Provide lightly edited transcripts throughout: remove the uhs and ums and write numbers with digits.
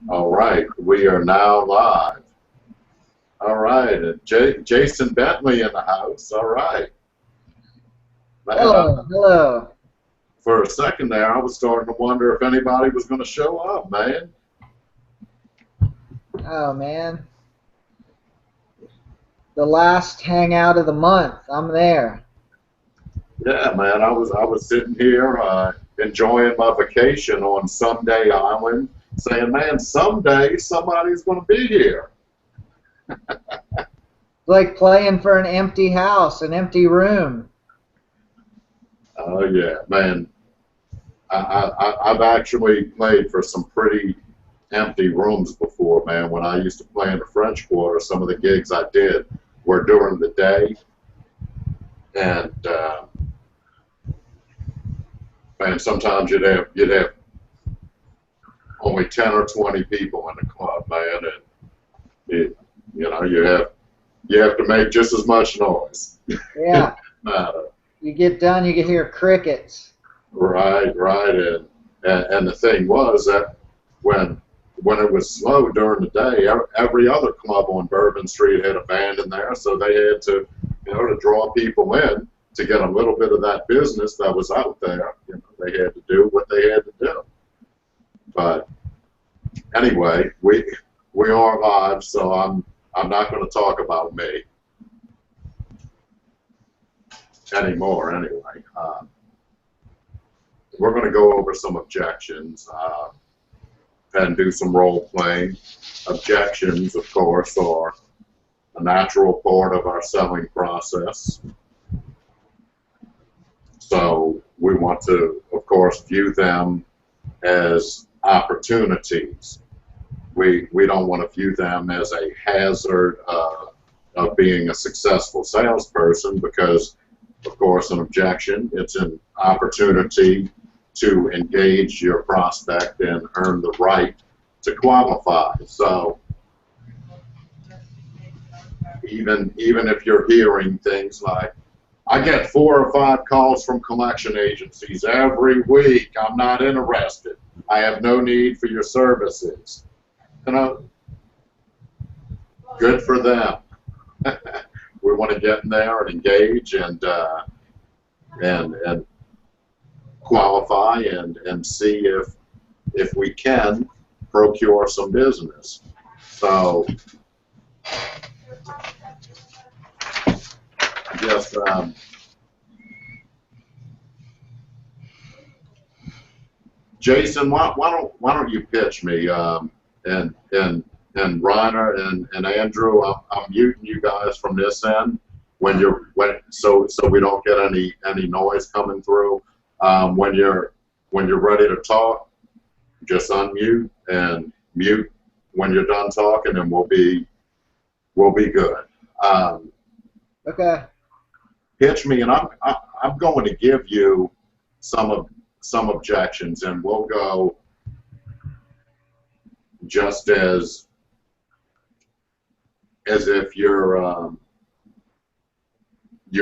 All right, we are now live. All right, Jason Bentley in the house. All right, man. Hello, hello. For a second there, I was starting to wonder if anybody was going to show up, man. Oh man, the last hangout of the month. I'm there. Yeah, man. I was sitting here enjoying my vacation on Someday Island, saying, "Man, someday somebody's going to be here." It's like playing for an empty house, an empty room. Oh yeah, man. I've actually played for some pretty empty rooms before, man. When I used to play in the French Quarter, some of the gigs I did were during the day, and man, sometimes you'd have only 10 or 20 people in the club, man, and you have to make just as much noise. Yeah. Matter. You get done, you can hear crickets. Right, and the thing was that when it was slow during the day, every other club on Bourbon Street had a band in there, so they had to, to draw people in to get a little bit of that business that was out there. They had to do what they had to do. But anyway, we are live, so I'm not going to talk about me anymore. Anyway, we're going to go over some objections and do some role playing. Objections, of course, are a natural part of our selling process. So we want to, of course, view them as opportunities. We don't want to view them as a hazard of being a successful salesperson, because, of course, an objection, it's an opportunity to engage your prospect and earn the right to qualify. So even if you're hearing things like, "I get 4 or 5 calls from collection agencies every week. I'm not interested. I have no need for your services." Good for them. We want to get in there and engage and qualify and see if we can procure some business. So I guess Jason, why don't you pitch me, and Reiner and Andrew, I'm muting you guys from this end so we don't get any noise coming through. When you're ready to talk, just unmute and mute when you're done talking, and we'll be good. Okay. Pitch me, and I'm going to give you some objections, and we'll go just as if you've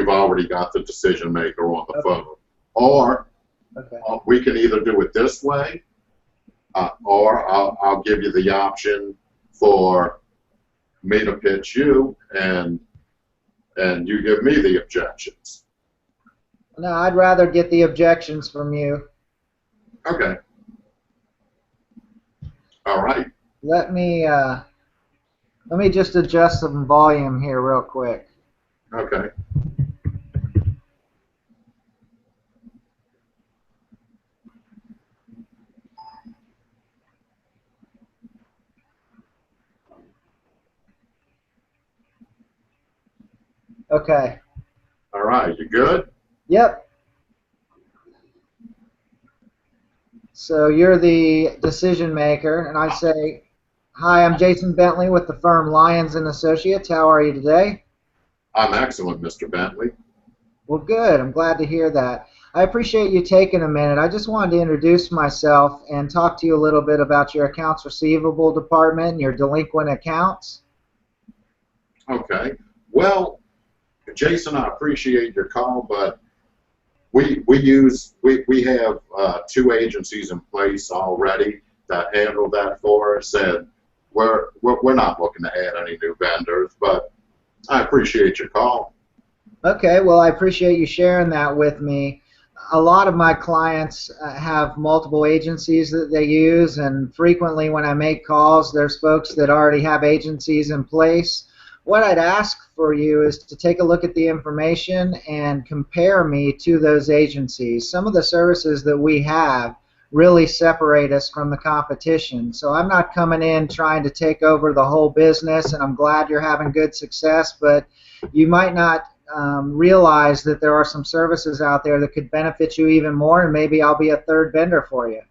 already got the decision maker on the phone. Or we can either do it this way, or I'll give you the option for me to pitch you, and you give me the objections. No, I'd rather get the objections from you. Okay. All right. Let me just adjust some volume here real quick. Okay. Okay. All right. You good? Yep. So you're the decision maker, and I say, "Hi, I'm Jason Bentley with the firm Lyons and Associates. How are you today?" I'm excellent, Mr. Bentley. Well, good. I'm glad to hear that. I appreciate you taking a minute. I just wanted to introduce myself and talk to you a little bit about your accounts receivable department and your delinquent accounts. Okay. Well, Jason, I appreciate your call, but we have 2 agencies in place already that handle that for us, and we're not looking to add any new vendors, but I appreciate your call. Okay, well, I appreciate you sharing that with me. A lot of my clients have multiple agencies that they use, and frequently when I make calls, there's folks that already have agencies in place. What I'd ask for you is to take a look at the information and compare me to those agencies. Some of the services that we have really separate us from the competition. So I'm not coming in trying to take over the whole business, and I'm glad you're having good success, but you might not realize that there are some services out there that could benefit you even more, and maybe I'll be a third vendor for you.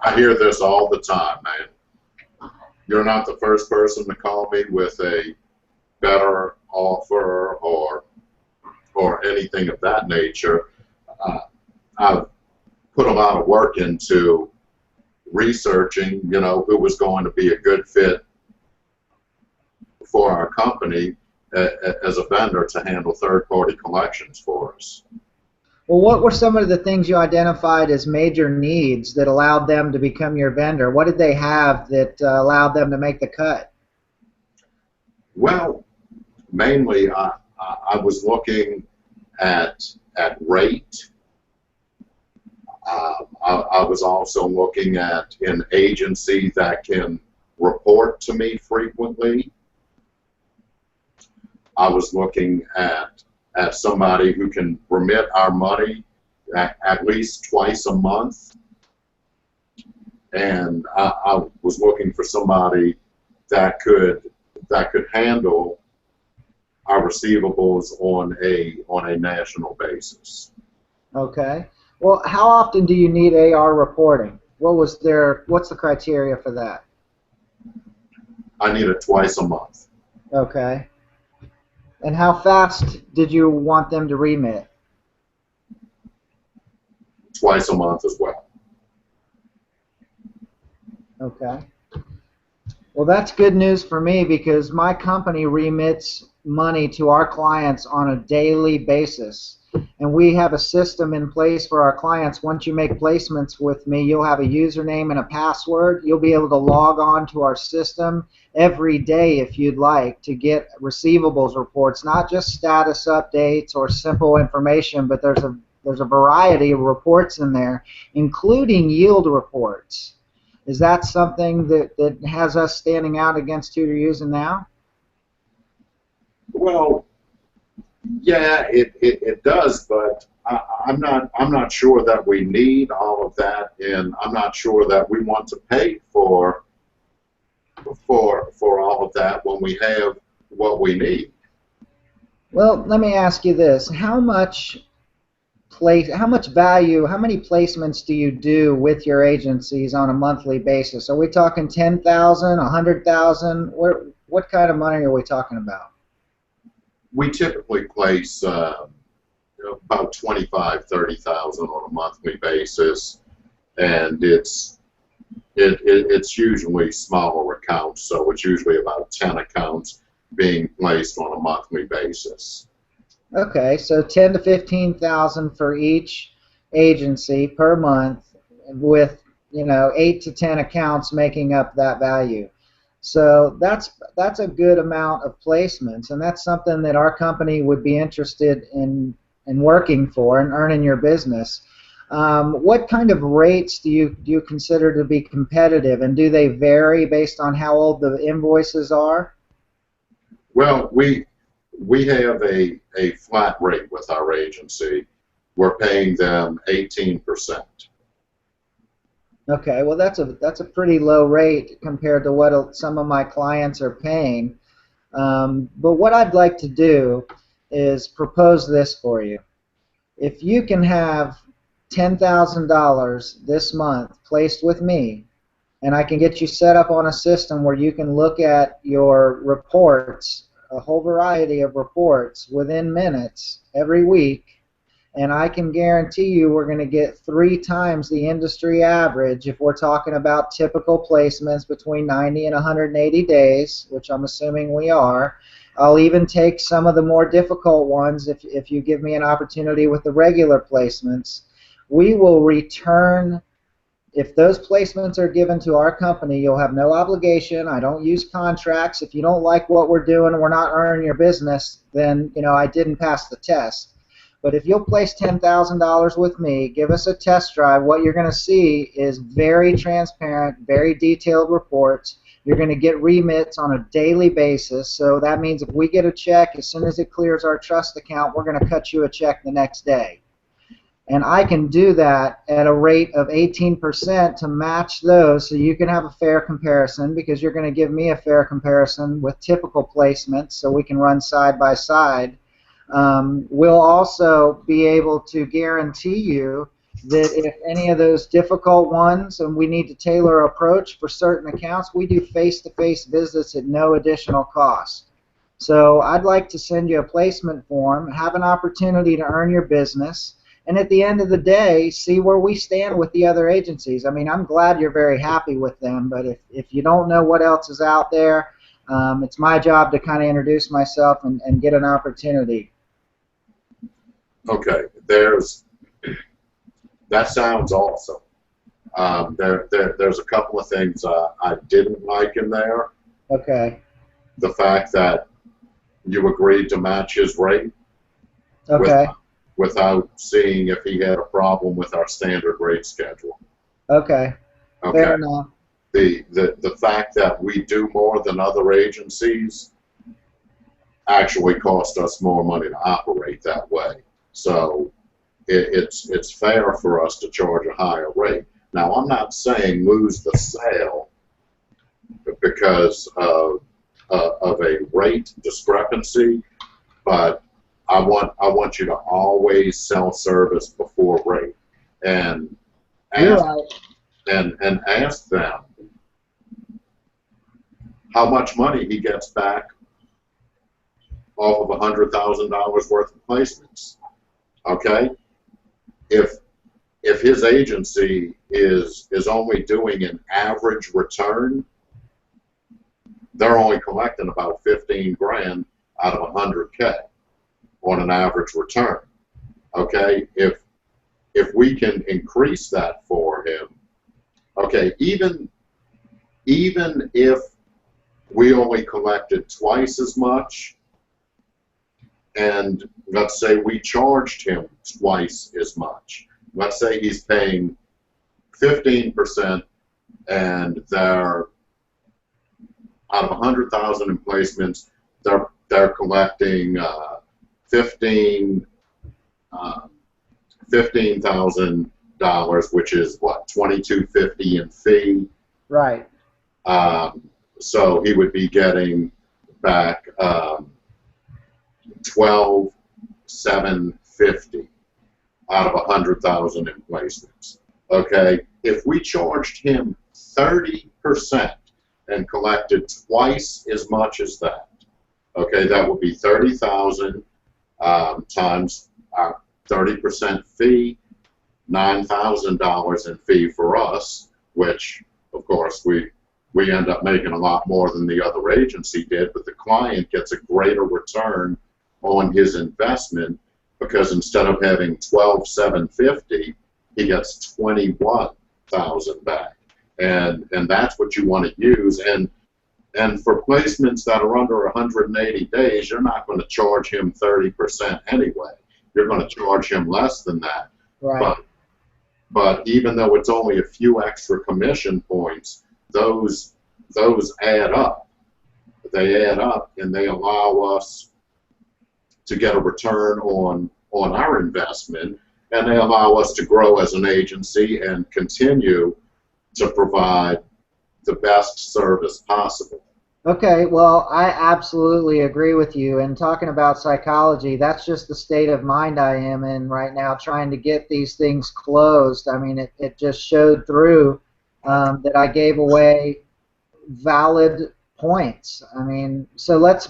I hear this all the time, man. You're not the first person to call me with a better offer or anything of that nature. I've put a lot of work into researching, who was going to be a good fit for our company as a vendor to handle third-party collections for us. Well, what were some of the things you identified as major needs that allowed them to become your vendor? What did they have that allowed them to make the cut? Well, mainly I was looking at rate. I was also looking at an agency that can report to me frequently. I was looking at somebody who can remit our money at least twice a month, and I was looking for somebody that could handle our receivables on a national basis. Okay. Well, how often do you need AR reporting? What's the criteria for that? I need it twice a month. Okay. And how fast did you want them to remit? Twice a month as well. Okay. Well, that's good news for me because my company remits money to our clients on a daily basis. And we have a system in place for our clients. Once you make placements with me, you'll have a username and a password. You'll be able to log on to our system every day if you'd like to get receivables reports, not just status updates or simple information, but there's a variety of reports in there, including yield reports. Is that something that has us standing out against who you're using now? Well, yeah, it does, but I'm not sure that we need all of that, and I'm not sure that we want to pay for all of that when we have what we need. Well, let me ask you this: how much value, how many placements do you do with your agencies on a monthly basis? Are we talking 10,000, 100,000? What kind of money are we talking about? We typically place about 25,000, 30,000 on a monthly basis, and it's usually smaller accounts, so it's usually about 10 accounts being placed on a monthly basis. Okay, so 10 to 15,000 for each agency per month, with 8 to 10 accounts making up that value. So that's a good amount of placements, and that's something that our company would be interested in working for and earning your business. What kind of rates do you consider to be competitive, and do they vary based on how old the invoices are? Well, we have a flat rate with our agency. We're paying them 18%. Okay, well that's a pretty low rate compared to what some of my clients are paying. But what I'd like to do is propose this for you. If you can have $10,000 this month placed with me, and I can get you set up on a system where you can look at your reports, a whole variety of reports within minutes every week, and I can guarantee you we're going to get 3 times the industry average if we're talking about typical placements between 90 and 180 days, which I'm assuming we are. I'll even take some of the more difficult ones if you give me an opportunity with the regular placements. We will return if those placements are given to our company, you'll have no obligation. I don't use contracts. If you don't like what we're doing and we're not earning your business, then I didn't pass the test. But if you'll place $10,000 with me, give us a test drive, what you're going to see is very transparent, very detailed reports. You're going to get remits on a daily basis. So that means if we get a check, as soon as it clears our trust account, we're going to cut you a check the next day. And I can do that at a rate of 18% to match those, so you can have a fair comparison, because you're going to give me a fair comparison with typical placements so we can run side by side. We'll also be able to guarantee you that if any of those difficult ones, and we need to tailor approach for certain accounts, we do face-to-face visits at no additional cost. So I'd like to send you a placement form, have an opportunity to earn your business, and at the end of the day, see where we stand with the other agencies. I mean, I'm glad you're very happy with them, but if you don't know what else is out there, it's my job to kind of introduce myself and get an opportunity. Okay, that sounds awesome. There's a couple of things I didn't like in there. Okay. The fact that you agreed to match his rate. Okay. Without seeing if he had a problem with our standard rate schedule. Okay. Okay. Fair enough. The fact that we do more than other agencies actually cost us more money to operate that way. So it's fair for us to charge a higher rate. Now, I'm not saying lose the sale because of a rate discrepancy, but I want you to always sell service before rate, and ask them how much money he gets back off of $100,000 worth of placements. Okay, if his agency is only doing an average return, they're only collecting about 15 grand out of 100K on an average return. Okay, if we can increase that for him, okay, even if we only collected twice as much, and let's say we charged him twice as much. Let's say he's paying 15%, and they're out of 100,000 in placements, they're collecting $15,000, which is what, $2,250 in fee. Right. So he would be getting back $12,750 out of 100,000 in placements. Okay, if we charged him 30% and collected twice as much as that, okay, that would be 30,000 times our 30% fee, $9,000 in fee for us, which of course we end up making a lot more than the other agency did, but the client gets a greater return on his investment, because instead of having $12,750, he gets $21,000 back, and that's what you want to use. And for placements that are under 180 days, you're not going to charge him 30% anyway. You're going to charge him less than that. Right. But even though it's only a few extra commission points, those add up. They add up, and they allow us to get a return on our investment, and they allow us to grow as an agency and continue to provide the best service possible. Okay, well, I absolutely agree with you. And talking about psychology, that's just the state of mind I am in right now, trying to get these things closed. I mean, it just showed through that I gave away valid points. I mean, so let's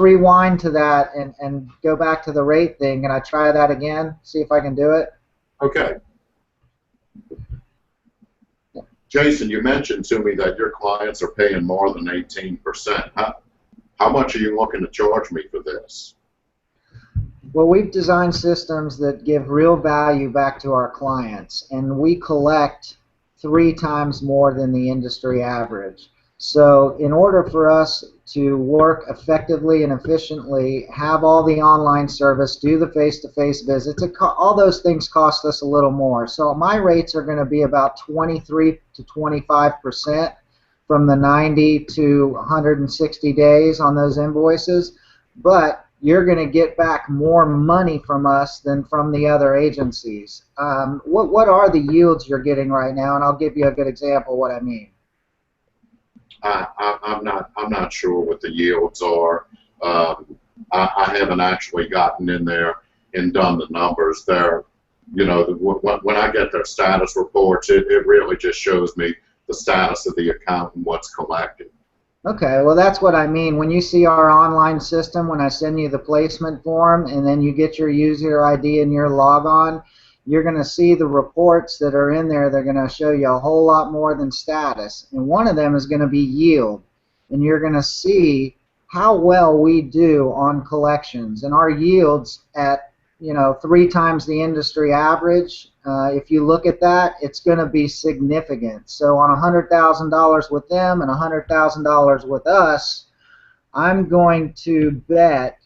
rewind to that and go back to the rate thing. Can I try that again? See if I can do it? Okay. Jason, you mentioned to me that your clients are paying more than 18%. How much are you looking to charge me for this? Well, we've designed systems that give real value back to our clients, and we collect 3 times more than the industry average. So in order for us to work effectively and efficiently, have all the online service, do the face-to-face visits, all those things cost us a little more. So my rates are going to be about 23 to 25% from the 90 to 160 days on those invoices, but you're going to get back more money from us than from the other agencies. What are the yields you're getting right now? And I'll give you a good example of what I mean. I'm not sure what the yields are. I haven't actually gotten in there and done the numbers there. You know, when I get their status reports, it really just shows me the status of the account and what's collected. Okay, well that's what I mean. When you see our online system, when I send you the placement form and then you get your user ID and your logon, you're going to see the reports that are in there. They're going to show you a whole lot more than status. And one of them is going to be yield. And you're going to see how well we do on collections. And our yields at, you know, 3 times the industry average, if you look at that, it's going to be significant. So on $100,000 with them and $100,000 with us, I'm going to bet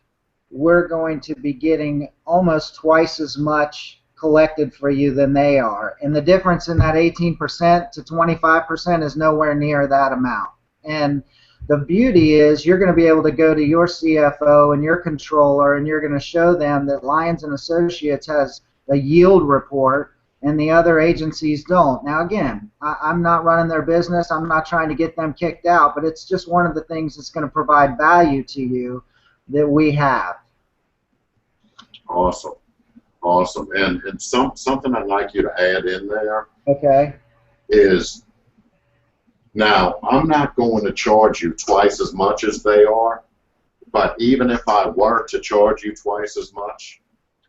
we're going to be getting almost twice as much collected for you than they are. And the difference in that 18% to 25% is nowhere near that amount. And the beauty is you're going to be able to go to your CFO and your controller and you're going to show them that Lyons & Associates has a yield report and the other agencies don't. Now again, I'm not running their business. I'm not trying to get them kicked out, but it's just one of the things that's going to provide value to you that we have. Awesome. Awesome. And something I'd like you to add in there, okay, is now I'm not going to charge you twice as much as they are, but even if I were to charge you twice as much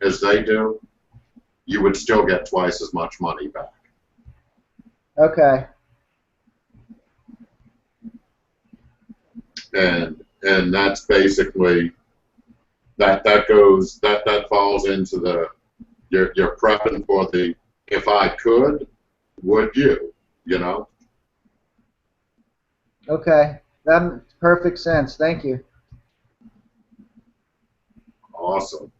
as they do, you would still get twice as much money back. Okay. And that's basically that falls into the you're prepping for the if I could, would you, you know? Okay, that makes perfect sense. Thank you. Awesome.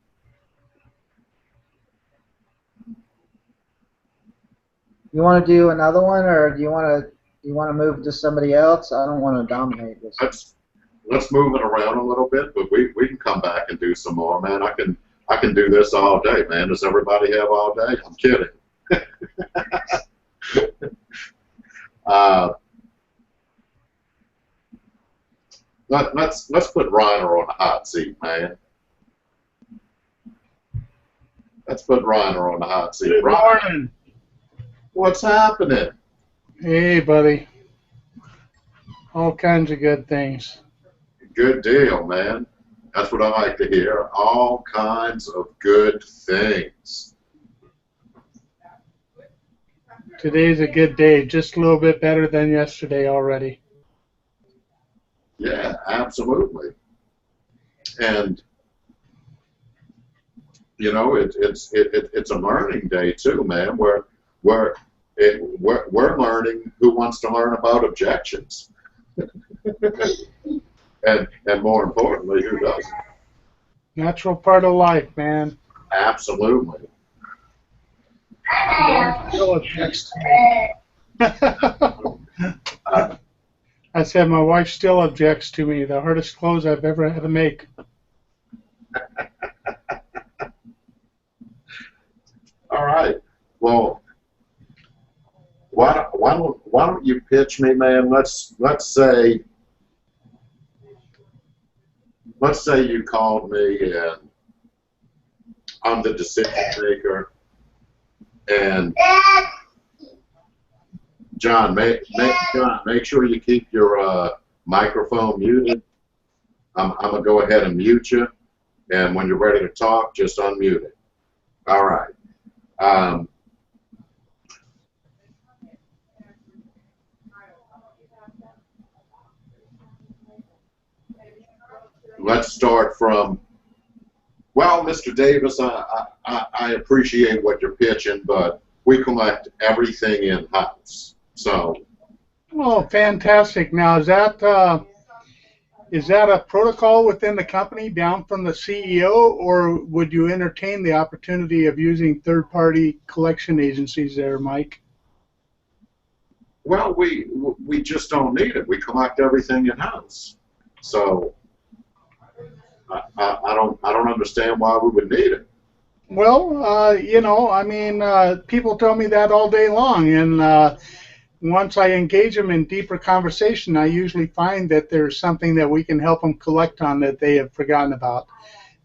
You want to do another one, or do you want to move to somebody else? I don't want to dominate this. Let's move it around a little bit, but we can come back and do some more, man. I can do this all day, man. Does everybody have all day? I'm kidding. Let's put Reiner on the hot seat, man. Let's put Reiner on the hot seat. Good morning. What's happening? Hey, buddy. All kinds of good things. Good deal, man. That's what I like to hear. All kinds of good things. Today's a good day. Just a little bit better than yesterday already. Yeah, absolutely. And you know, it's a learning day too, man. We're learning who wants to learn about objections, and more importantly, who doesn't. Natural part of life, man. Absolutely. Still objects to me. I said my wife still objects to me. The hardest clothes I've ever had to make. All right. Well, why don't you pitch me, man? Let's say you called me and I'm the decision maker, and John, make sure you keep your microphone muted. I'm gonna go ahead and mute you, and when you're ready to talk, just unmute it. All right. Let's start from, well, Mr. Davis, I appreciate what you're pitching, but we collect everything in-house. So, Oh, fantastic. Now, is that a protocol within the company down from the CEO, or would you entertain the opportunity of using third-party collection agencies there, Mike? well, we just don't need it. We collect everything in house. So I don't understand why we would need it. Well, I mean, people tell me that all day long, and once I engage them in deeper conversation, I usually find that there's something that we can help them collect on that they have forgotten about.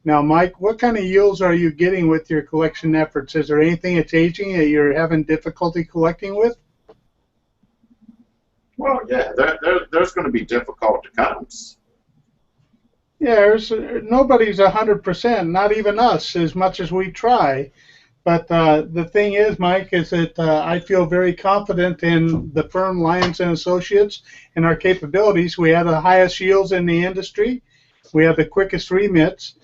Now, Mike, what kind of yields are you getting with your collection efforts? Is there anything that's aging that you're having difficulty collecting with? Well, yeah, there's going to be difficult accounts. Yeah, nobody's 100%, not even us, as much as we try. But the thing is, Mike, is that I feel very confident in the firm Lyons and Associates and our capabilities. We have the highest yields in the industry. We have the quickest remits,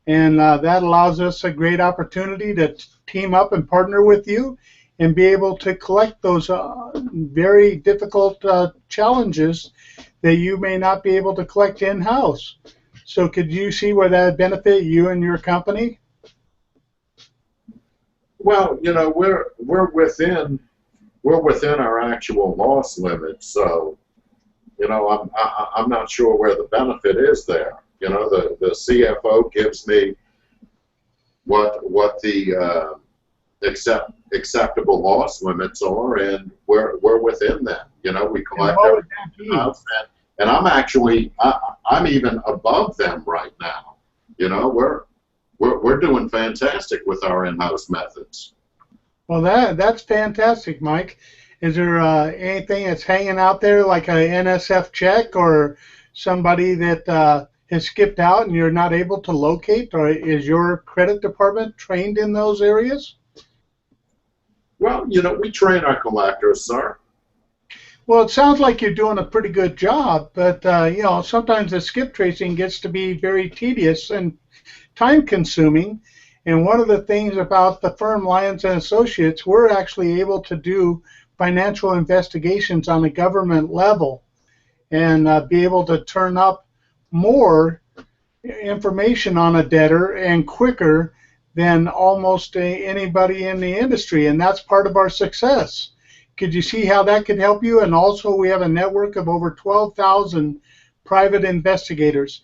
and that allows us a great opportunity to team up and partner with you and be able to collect those very difficult challenges that you may not be able to collect in-house. So could you see where that would benefit you and your company? Well, you know, we're within our actual loss limit, so you know, I'm not sure where the benefit is there. You know, the CFO gives me what the acceptable loss limits are, and we're within them. You know, we collect everything else, and I'm even above them right now. You know, we're doing fantastic with our in-house methods. Well, that's fantastic, Mike. Is there anything that's hanging out there like a NSF check or somebody that has skipped out and you're not able to locate? Or is your credit department trained in those areas? Well, you know, we train our collectors, sir. Well, it sounds like you're doing a pretty good job, but you know, sometimes the skip tracing gets to be very tedious and time-consuming. And one of the things about the firm Lyons and Associates, we're actually able to do financial investigations on a government level and be able to turn up more information on a debtor and quicker than almost anybody in the industry, and that's part of our success. Could you see how that could help you? And also we have a network of over 12,000 private investigators.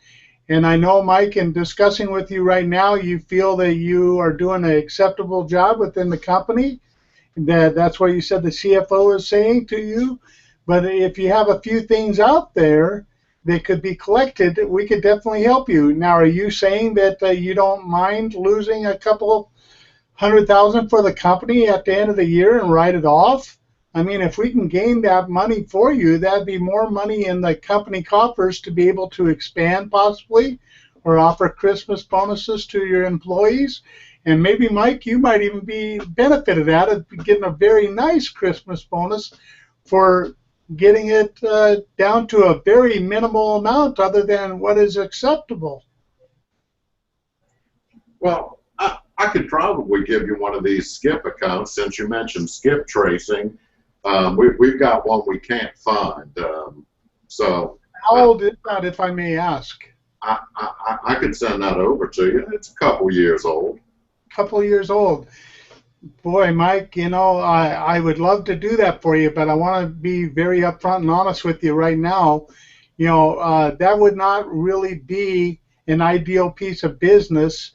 And I know, Mike, in discussing with you right now, you feel that you are doing an acceptable job within the company. That's what you said the CFO is saying to you. But if you have a few things out there that could be collected, we could definitely help you. Now, are you saying that you don't mind losing a couple $100,000 for the company at the end of the year and write it off? I mean, if we can gain that money for you, that'd be more money in the company coffers to be able to expand possibly or offer Christmas bonuses to your employees. And maybe, Mike, you might even be benefited out of getting a very nice Christmas bonus for getting it down to a very minimal amount other than what is acceptable. Well, I could probably give you one of these skip accounts since you mentioned skip tracing. We've got one we can't find. So how old is that, if I may ask? I could send that over to you. It's a couple years old. Couple years old. Boy, Mike, you know, I would love to do that for you, but I want to be very upfront and honest with you right now. You know, that would not really be an ideal piece of business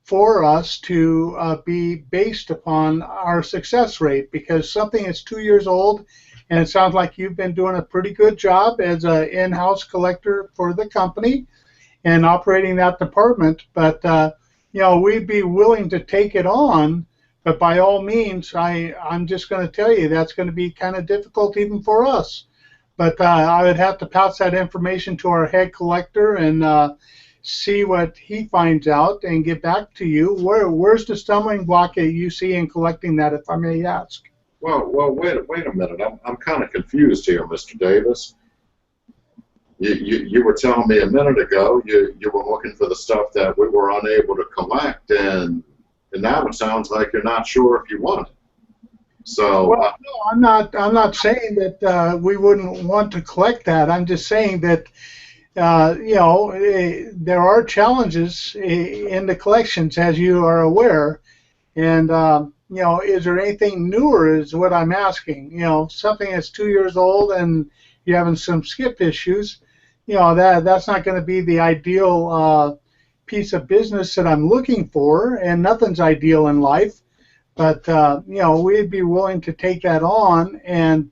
for us to be based upon our success rate, because something is 2 years old, and it sounds like you've been doing a pretty good job as an in-house collector for the company and operating that department. But you know, we'd be willing to take it on, but by all means, I'm just going to tell you that's going to be kind of difficult even for us. But I would have to pass that information to our head collector and see what he finds out and get back to you. Where's the stumbling block that you see in collecting that, if I may ask? Well, wait a minute. I'm kind of confused here, Mr. Davis. You were telling me a minute ago you were looking for the stuff that we were unable to collect, and now it sounds like you're not sure if you want it. So Well, no, I'm not saying that we wouldn't want to collect that. I'm just saying that there are challenges in the collections, as you are aware. And is there anything newer? Is what I'm asking. Something that's 2 years old and you're having some skip issues. That's not going to be the ideal piece of business that I'm looking for. And nothing's ideal in life. But we'd be willing to take that on and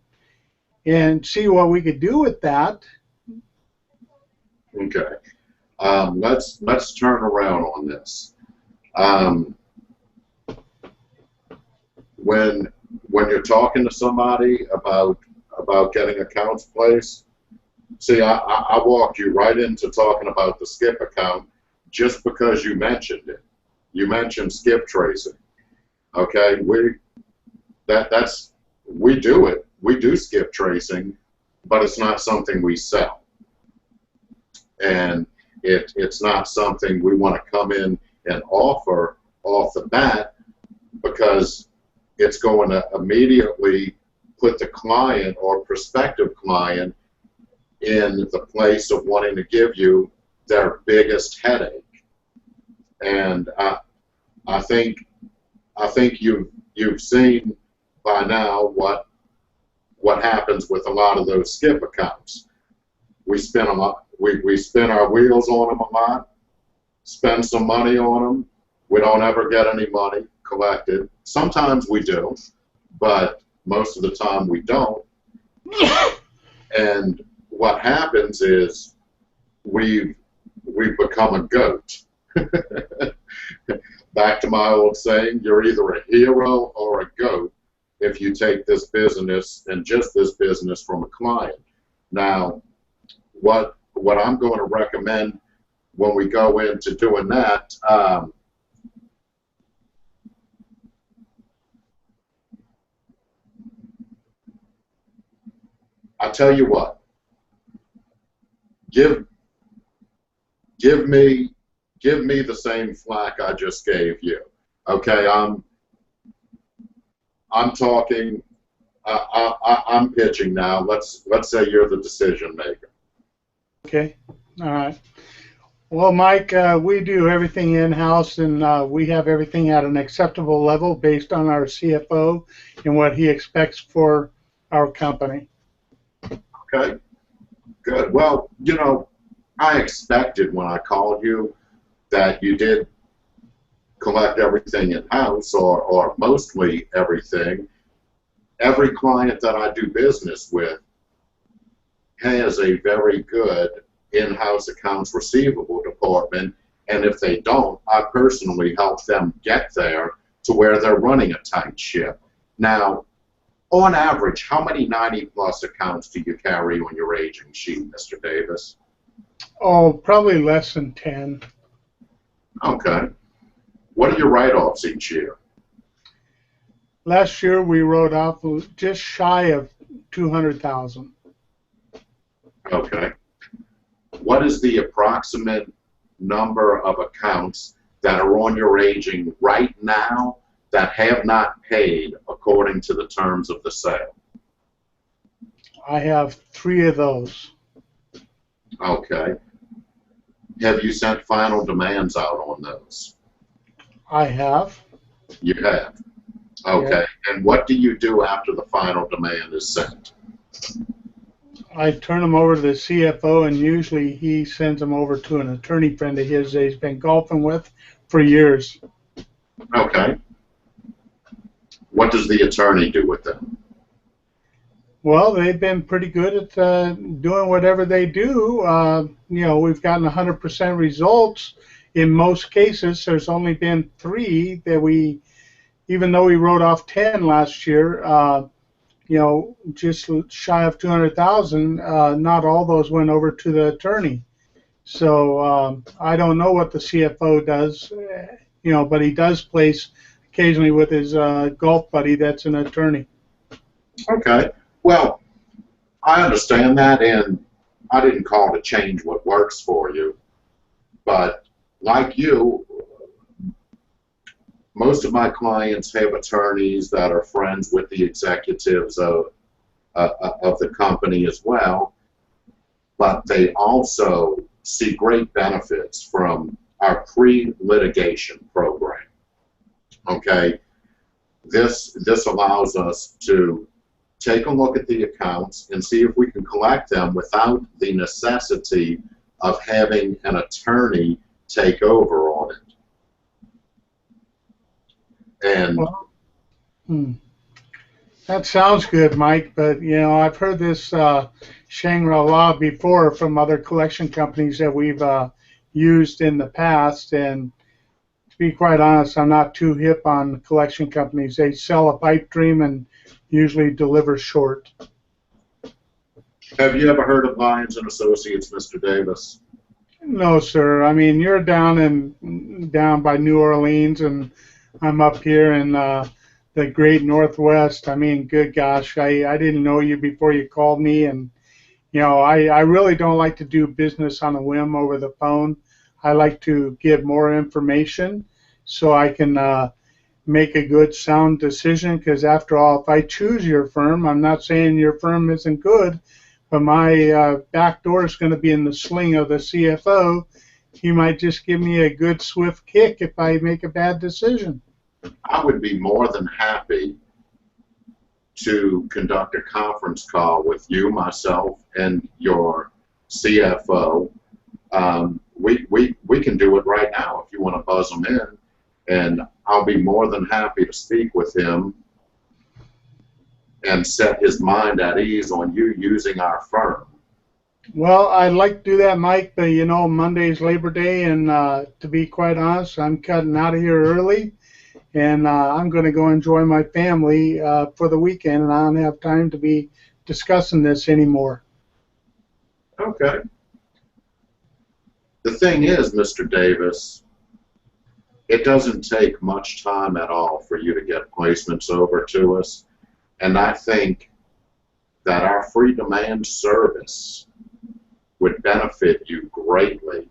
see what we could do with that. okay, let's turn around on this. When you're talking to somebody about getting accounts placed, see, I walked you right into talking about the skip account just because you mentioned it. You mentioned skip tracing. Okay, we do it. We do skip tracing, but it's not something we sell, and it's not something we want to come in and offer off the bat, because it's going to immediately put the client or prospective client in the place of wanting to give you their biggest headache. And I think you've seen by now what happens with a lot of those skip accounts. We spin a lot. We spin our wheels on them a lot, spend some money on them. We don't ever get any money collected. Sometimes we do, but most of the time we don't. And what happens is we've become a goat. Back to my old saying, you're either a hero or a goat if you take this business and just this business from a client. Now, what I'm going to recommend when we go into doing that, I tell you what, give me the same flack I just gave you. Okay, I'm talking. I'm pitching now. Let's say you're the decision maker. Okay, all right. Well, Mike, we do everything in-house, and we have everything at an acceptable level based on our CFO and what he expects for our company. Okay, good. Well, I expected when I called you that you did collect everything in-house, or mostly everything. Every client that I do business with has a very good in-house accounts receivable department, and if they don't, I personally help them get there to where they're running a tight ship. Now, on average, how many 90-plus accounts do you carry on your aging sheet, Mr. Davis? Oh, probably less than 10. Okay. What are your write-offs each year? Last year we wrote off just shy of $200,000. Okay. What is the approximate number of accounts that are on your aging right now that have not paid according to the terms of the sale? I have 3 of those. Okay. Have you sent final demands out on those? I have. You have. Okay. Yeah. And what do you do after the final demand is sent? I turn them over to the CFO, and usually he sends them over to an attorney friend of his that he's been golfing with for years. Okay. What does the attorney do with them? Well, they've been pretty good at doing whatever they do. We've gotten 100% results. In most cases, there's only been 3 that even though we wrote off 10 last year, just shy of 200,000, not all those went over to the attorney. So I don't know what the CFO does, but he does place occasionally with his golf buddy that's an attorney. Okay. Well, I understand that, and I didn't call to change what works for you, but like you, most of my clients have attorneys that are friends with the executives of the company as well, but they also see great benefits from our pre-litigation program. Okay, this allows us to take a look at the accounts and see if we can collect them without the necessity of having an attorney take over on it. And that sounds good, Mike, but you know, I've heard this Shangri-La before from other collection companies that we've used in the past, and to be quite honest, I'm not too hip on collection companies. They sell a pipe dream and usually deliver short. have you ever heard of Lyons and Associates, Mr. Davis? No, sir. I mean, you're down by New Orleans, and I'm up here in the great Northwest. I mean, good gosh, I didn't know you before you called me, and you know, I really don't like to do business on a whim over the phone. I like to give more information so I can make a good, sound decision, because after all, if I choose your firm, I'm not saying your firm isn't good, but my back door is going to be in the sling of the CFO. He might just give me a good, swift kick if I make a bad decision. I would be more than happy to conduct a conference call with you, myself, and your CFO. We can do it right now if you want to buzz him in, and I'll be more than happy to speak with him and set his mind at ease on you using our firm. Well, I'd like to do that, Mike, but you know, Monday's Labor Day, and to be quite honest, I'm cutting out of here early, and I'm going to go enjoy my family for the weekend, and I don't have time to be discussing this anymore. Okay. The thing is, Mr. Davis, it doesn't take much time at all for you to get placements over to us, and I think that our free demand service would benefit you greatly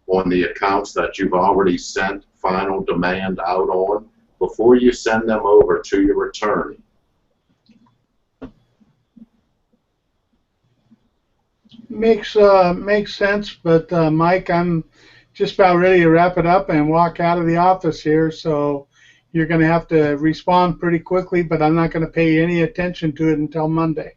on the accounts that you've already sent final demand out on before you send them over to your attorney. Makes sense, but Mike, I'm just about ready to wrap it up and walk out of the office here, so you're going to have to respond pretty quickly, but I'm not going to pay any attention to it until Monday.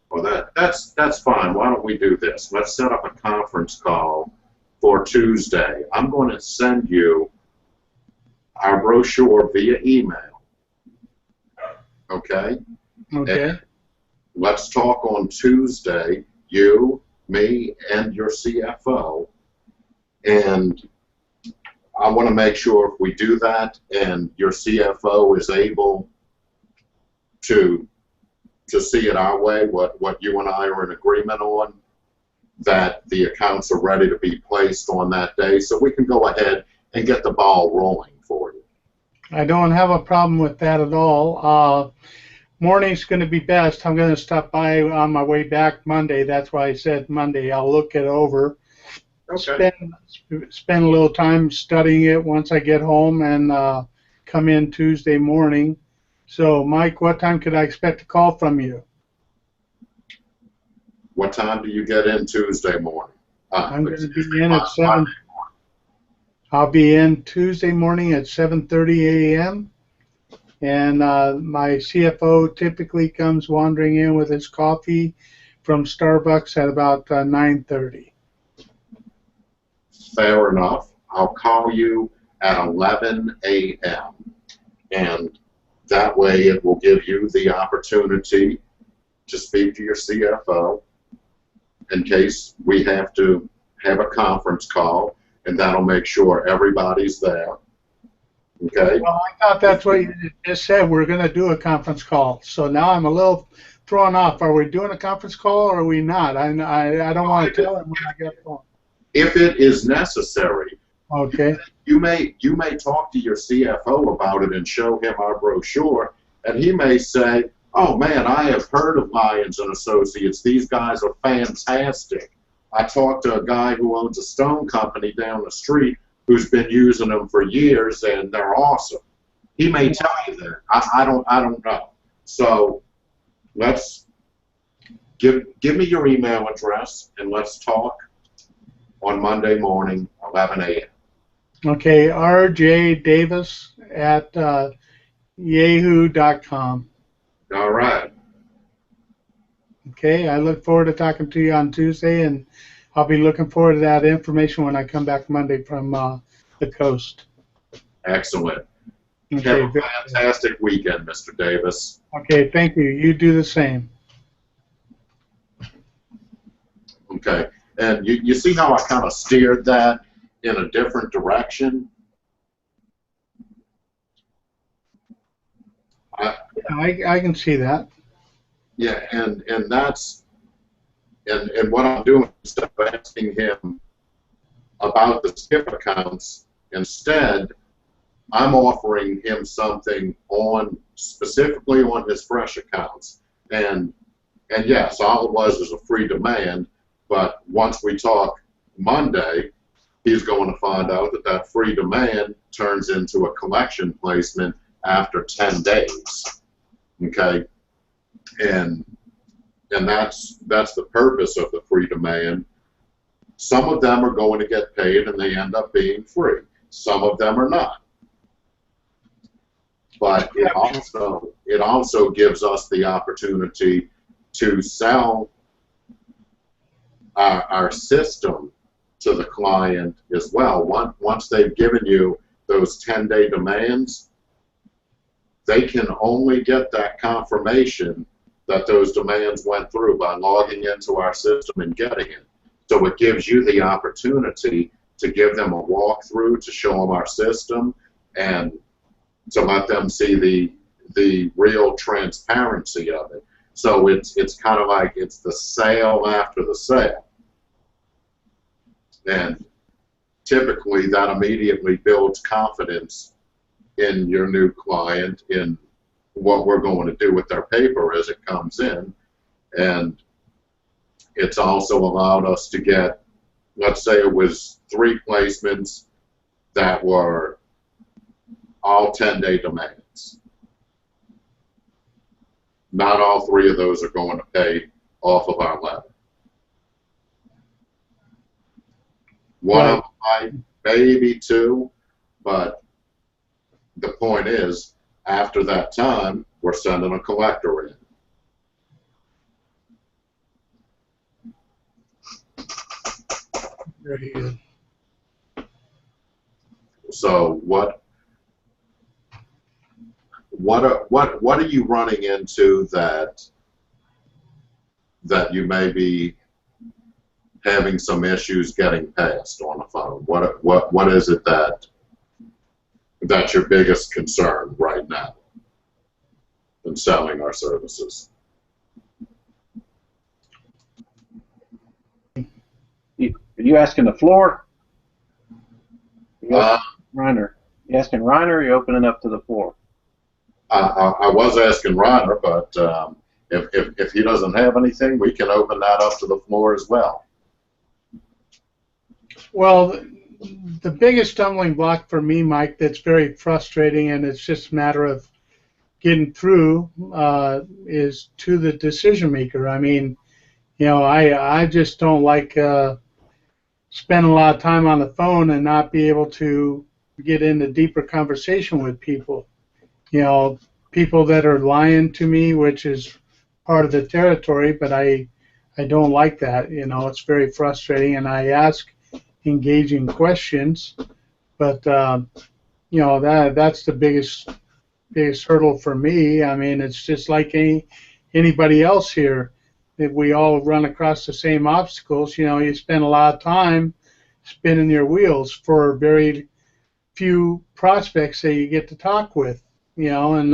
Well, that's fine. Why don't we do this? Let's set up a conference call for Tuesday. I'm going to send you our brochure via email. Okay? Okay. And let's talk on Tuesday, you, me, and your CFO. And I want to make sure if we do that and your CFO is able to see it our way, what you and I are in agreement on, that the accounts are ready to be placed on that day, so we can go ahead and get the ball rolling for you. I don't have a problem with that at all. Morning's going to be best. I'm going to stop by on my way back Monday. That's why I said Monday. I'll look it over. Okay. Spend a little time studying it once I get home, and come in Tuesday morning. So, Mike, what time could I expect a call from you? What time do you get in Tuesday morning? I'm going to be in at 7. I'll be in Tuesday morning at 7:30 a.m. And my CFO typically comes wandering in with his coffee from Starbucks at about 9:30. Fair enough. I'll call you at 11 a.m. and that way it will give you the opportunity to speak to your CFO in case we have to have a conference call, and that'll make sure everybody's there. Okay? Well, I thought that's what you just said. We're going to do a conference call. So now I'm a little thrown off. Are we doing a conference call or are we not? I don't want to tell him when I get home. If it is necessary, okay, you may talk to your CFO about it and show him our brochure, and he may say, "Oh man, I have heard of Lyons and Associates. These guys are fantastic. I talked to a guy who owns a stone company down the street who's been using them for years and they're awesome. He may tell you that. I don't know. So let's give me your email address and let's talk on Monday morning, 11 a.m. Okay, rjdavis at yahoo.com. All right. Okay, I look forward to talking to you on Tuesday, and I'll be looking forward to that information when I come back Monday from the coast. Excellent. Okay, Have a fantastic weekend, Mr. Davis. okay, thank you. You do the same. Okay, and you see how I kind of steered that in a different direction? I can see that. Yeah, and that's and what I'm doing instead of asking him about the skip accounts, instead I'm offering him something specifically on his fresh accounts. And yes, all it was is a free demand, but once we talk Monday, he's going to find out that that free demand turns into a collection placement after 10 days. Okay? And that's the purpose of the free demand. Some of them are going to get paid and they end up being free. Some of them are not. But it also gives us the opportunity to sell our system to the client as well. Once they've given you those 10-day demands, they can only get that confirmation that those demands went through by logging into our system and getting it. So it gives you the opportunity to give them a walkthrough, to show them our system, and to let them see the real transparency of it. So it's kind of like it's the sale after the sale. And typically that immediately builds confidence in your new client in what we're going to do with their paper as it comes in. And it's also allowed us to get, let's say it was 3 placements that were all 10-day demands. Not all 3 of those are going to pay off of our letter. One of them might, maybe 2, but the point is, after that time, we're sending a collector in. Very good. So what are you running into that you may be having some issues getting past on the phone? What is it that's your biggest concern right now in selling our services? Are you asking the floor? Reiner. You asking Reiner, or are you opening up to the floor? I was asking Reiner, but if he doesn't have anything, we can open that up to the floor as well. Well, the biggest stumbling block for me, Mike, that's very frustrating, and it's just a matter of getting through, is to the decision maker. I mean, you know, I just don't like spend a lot of time on the phone and not be able to get into deeper conversation with people. You know, people that are lying to me, which is part of the territory, but I don't like that. You know, it's very frustrating, and I ask engaging questions, but you know, that's the biggest hurdle for me. I mean, it's just like anybody else here. If we all run across the same obstacles, you know, you spend a lot of time spinning your wheels for very few prospects that you get to talk with, you know, and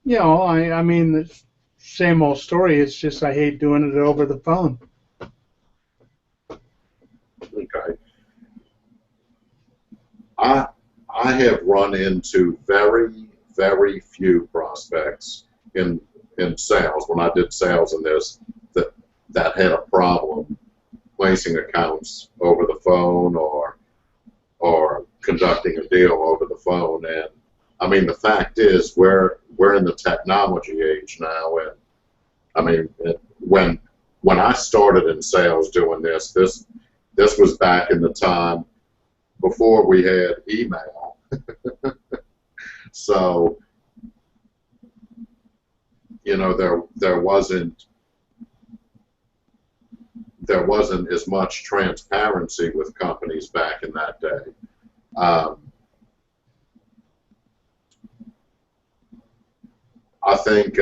you know, I mean, the same old story. It's just I hate doing it over the phone. Okay. I have run into very, very few prospects in sales, when I did sales in this, that had a problem placing accounts over the phone or conducting a deal over the phone. And I mean, the fact is, we're in the technology age now, and I mean, when I started in sales doing this was back in the time before we had email. So, you know, there wasn't as much transparency with companies back in that day. I think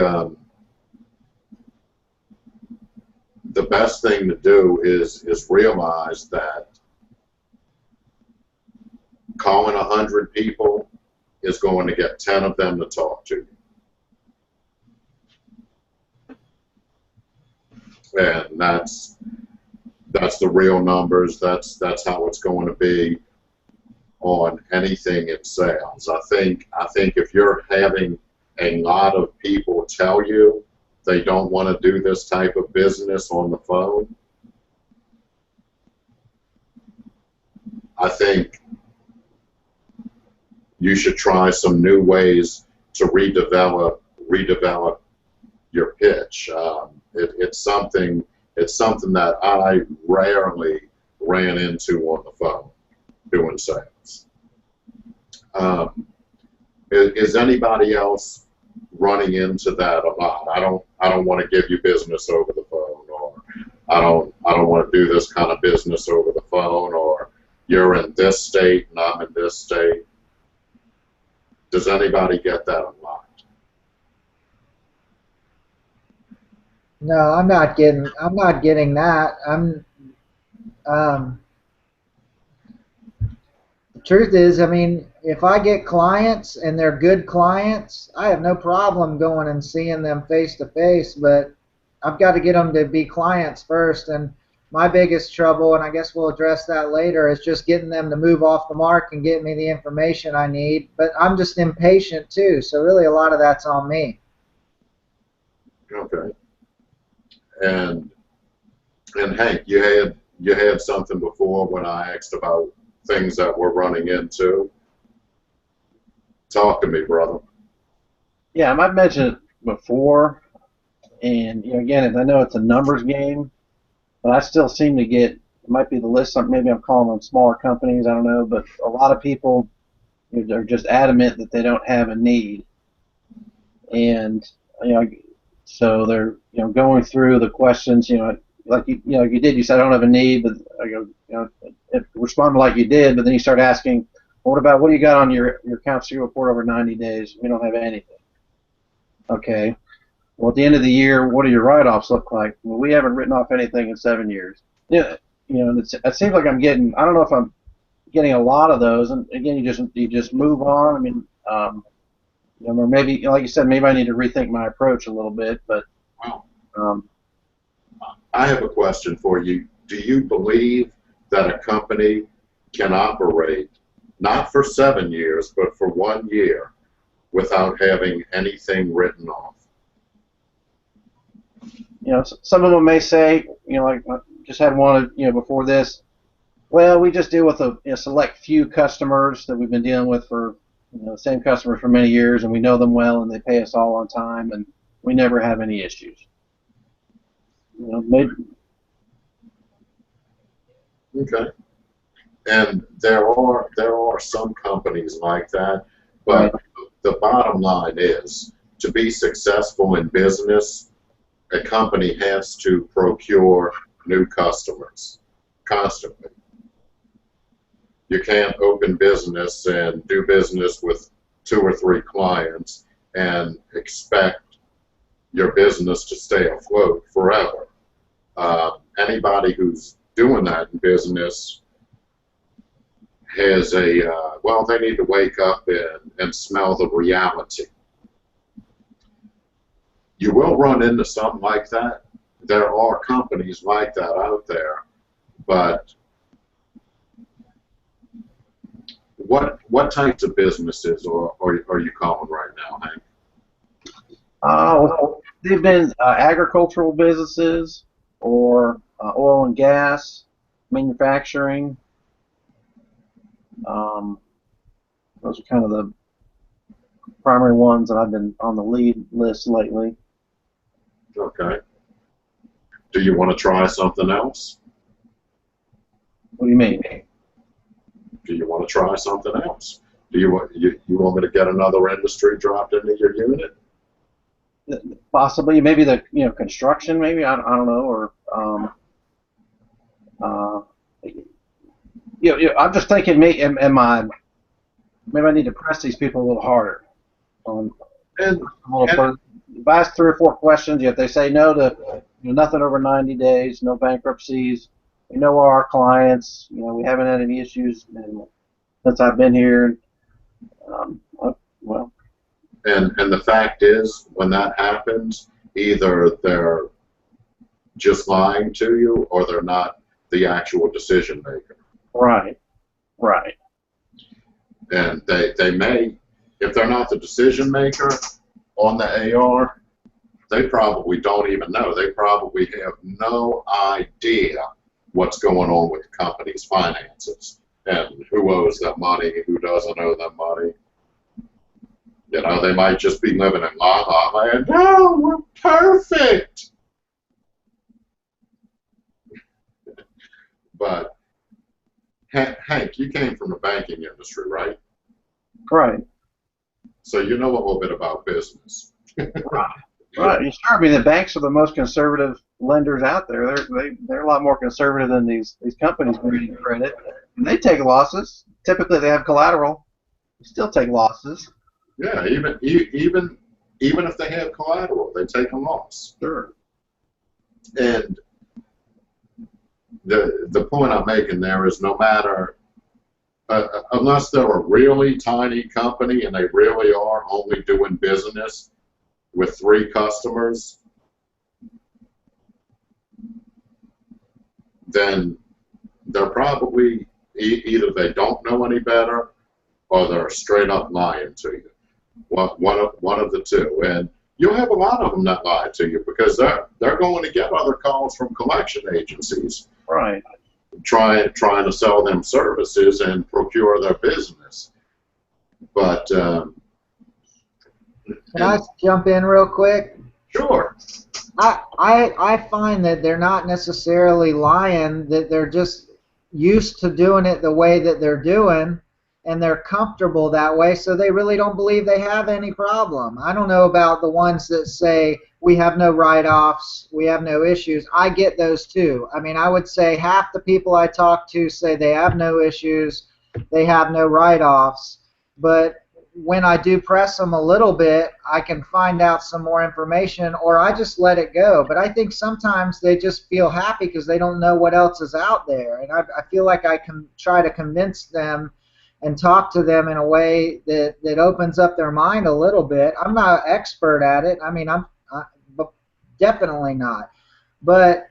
the best thing to do is realize that calling 100 people is going to get 10 of them to talk to you. And that's the real numbers. That's how it's going to be on anything in sales. I think if you're having a lot of people tell you they don't want to do this type of business on the phone, I think you should try some new ways to redevelop your pitch. It's something that I rarely ran into on the phone doing sales. Is anybody else running into that a lot? I don't want to give you business over the phone, or I don't want to do this kind of business over the phone, or you're in this state and I'm in this state. Does anybody get that a lot? No, I'm not getting that. The truth is, I mean, if I get clients and they're good clients, I have no problem going and seeing them face to face, but I've got to get them to be clients first. And my biggest trouble, and I guess we'll address that later, is just getting them to move off the mark and get me the information I need. But I'm just impatient too, so really a lot of that's on me. Okay. And Hank, you had something before when I asked about things that we're running into. Talk to me, brother. Yeah, I might mention it before, and you know, again, I know it's a numbers game, but I still seem to get, it might be the list, maybe I'm calling them smaller companies, I don't know, but a lot of people are just adamant that they don't have a need, and you know, so they're going through the questions, like you did. You said I don't have a need, but I go, respond like you did, but then you start asking, well, what do you got on your accounts receivable report over 90 days? We don't have anything. Okay. Well, at the end of the year, what do your write-offs look like? Well, we haven't written off anything in 7 years. Yeah, it seems like I'm getting. I don't know if I'm getting a lot of those. And again, you just move on. I mean, or maybe, like you said, maybe I need to rethink my approach a little bit. But I have a question for you. Do you believe that a company can operate not for 7 years, but for 1 year without having anything written off? Some of them may say, like I just had one, before this. Well, we just deal with a select few customers that we've been dealing with for, the same customers for many years, and we know them well, and they pay us all on time, and we never have any issues. Maybe. Okay. And there are some companies like that, but the bottom line is, to be successful in business, a company has to procure new customers constantly. You can't open business and do business with 2 or 3 clients and expect your business to stay afloat forever. Anybody who's doing that in business has well, they need to wake up and smell the reality. You will run into something like that. There are companies like that out there, but what types of businesses are you calling right now, Hank? Well, they've been agricultural businesses or oil and gas, manufacturing. Those are kind of the primary ones that I've been on the lead list lately. Okay. Do you want to try something else? What do you mean? Do you want to try something else? Do you want me to get another industry dropped into your unit? Possibly, maybe the construction, maybe I don't know, or I'm just thinking, maybe I need to press these people a little harder. If I ask 3 or 4 questions, if they say no to nothing over 90 days, no bankruptcies, we know our clients, we haven't had any issues since I've been here. Well. And the fact is, when that happens, either they're just lying to you or they're not the actual decision maker. Right. Right. And they may, if they're not the decision maker on the AR, they probably don't even know. They probably have no idea what's going on with the company's finances and who owes them money, who doesn't owe them money. They might just be living in la la land. Oh, we're perfect. But Hank, you came from the banking industry, right? Right. So you know a little bit about business. Right. Right. Sure. I mean, the banks are the most conservative lenders out there. They're a lot more conservative than these companies granting credit. And they take losses. Typically, they have collateral. They still take losses. Yeah, even if they have collateral, they take a loss. Sure. And the point I'm making there is, no matter, unless they're a really tiny company and they really are only doing business with 3 customers, then they're probably either they don't know any better or they're straight up lying to you. One of the two. And you'll have a lot of them that lie to you because they're going to get other calls from collection agencies. Right. Trying to sell them services and procure their business. But can I jump in real quick? Sure. I find that they're not necessarily lying, that they're just used to doing it the way that they're doing, and they're comfortable that way, so they really don't believe they have any problem. I don't know about the ones that say we have no write-offs, we have no issues. I get those too. I mean, I would say half the people I talk to say they have no issues, they have no write-offs, but when I do press them a little bit, I can find out some more information, or I just let it go. But I think sometimes they just feel happy because they don't know what else is out there, and I feel like I can try to convince them and talk to them in a way that opens up their mind a little bit. I'm not an expert at it. I mean, I'm definitely not. But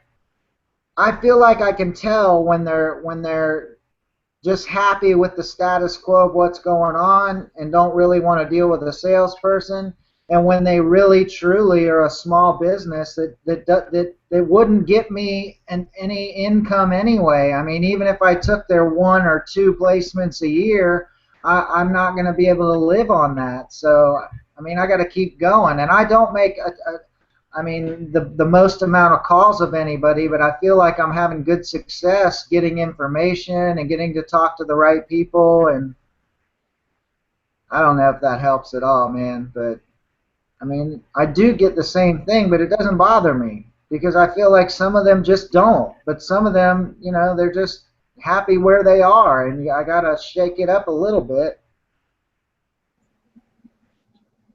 I feel like I can tell when they're just happy with the status quo of what's going on and don't really want to deal with a salesperson, and when they really truly are a small business that wouldn't get me any income anyway. I mean, even if I took their 1 or 2 placements a year, I'm not going to be able to live on that. So, I mean, I got to keep going, and I don't make the most amount of calls of anybody, but I feel like I'm having good success getting information and getting to talk to the right people, and I don't know if that helps at all, man, but I mean, I do get the same thing, but it doesn't bother me because I feel like some of them just don't, but some of them, they're just happy where they are, and I got to shake it up a little bit.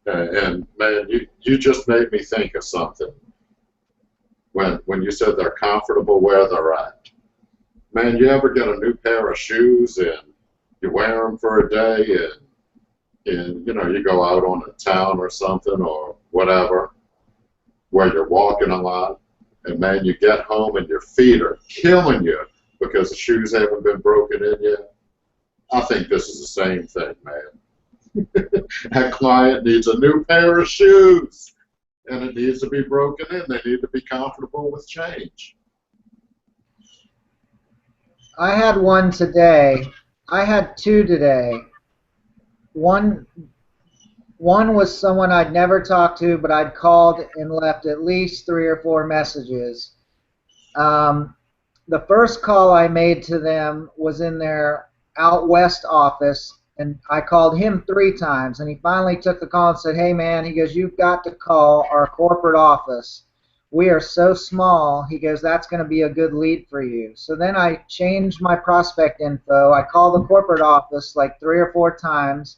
And man, you just made me think of something when you said they're comfortable where they're at. Man, you ever get a new pair of shoes and you wear them for a day and you go out on a town or something or whatever where you're walking a lot, and man, you get home and your feet are killing you because the shoes haven't been broken in yet. I think this is the same thing, man. That client needs a new pair of shoes, and it needs to be broken in. They need to be comfortable with change. I had one today. I had 2 today. one was someone I'd never talked to, but I'd called and left at least 3 or 4 messages. The first call I made to them was in their out west office, and I called him 3 times, and he finally took the call and said, "Hey man," he goes, "you've got to call our corporate office. We are so small," he goes, "that's going to be a good lead for you." So then I changed my prospect info. I called the corporate office like 3 or 4 times.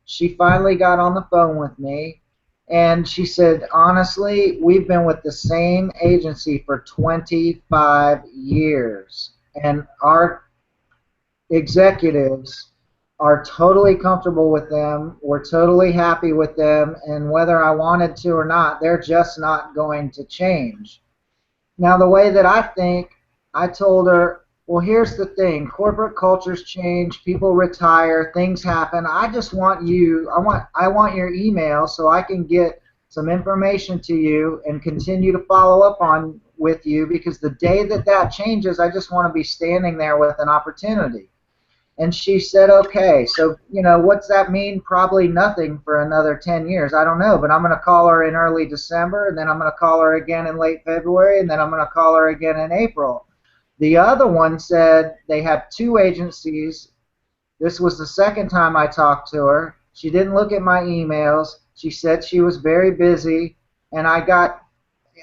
She finally got on the phone with me, and she said, "Honestly, we've been with the same agency for 25 years, and our executives are totally comfortable with them. We're totally happy with them, and whether I wanted to or not, they're just not going to change." Now, the way that I think, I told her, "Well, here's the thing. Corporate cultures change, people retire, things happen. I just want you, I want your email so I can get some information to you and continue to follow up on with you, because the day that that changes, I just want to be standing there with an opportunity." And she said, "Okay." So, you know, what's that mean? Probably nothing for another 10 years. I don't know, but I'm going to call her in early December, and then I'm going to call her again in late February, and then I'm going to call her again in April. The other one said they have 2 agencies. This was the second time I talked to her. She didn't look at my emails. She said she was very busy, and I got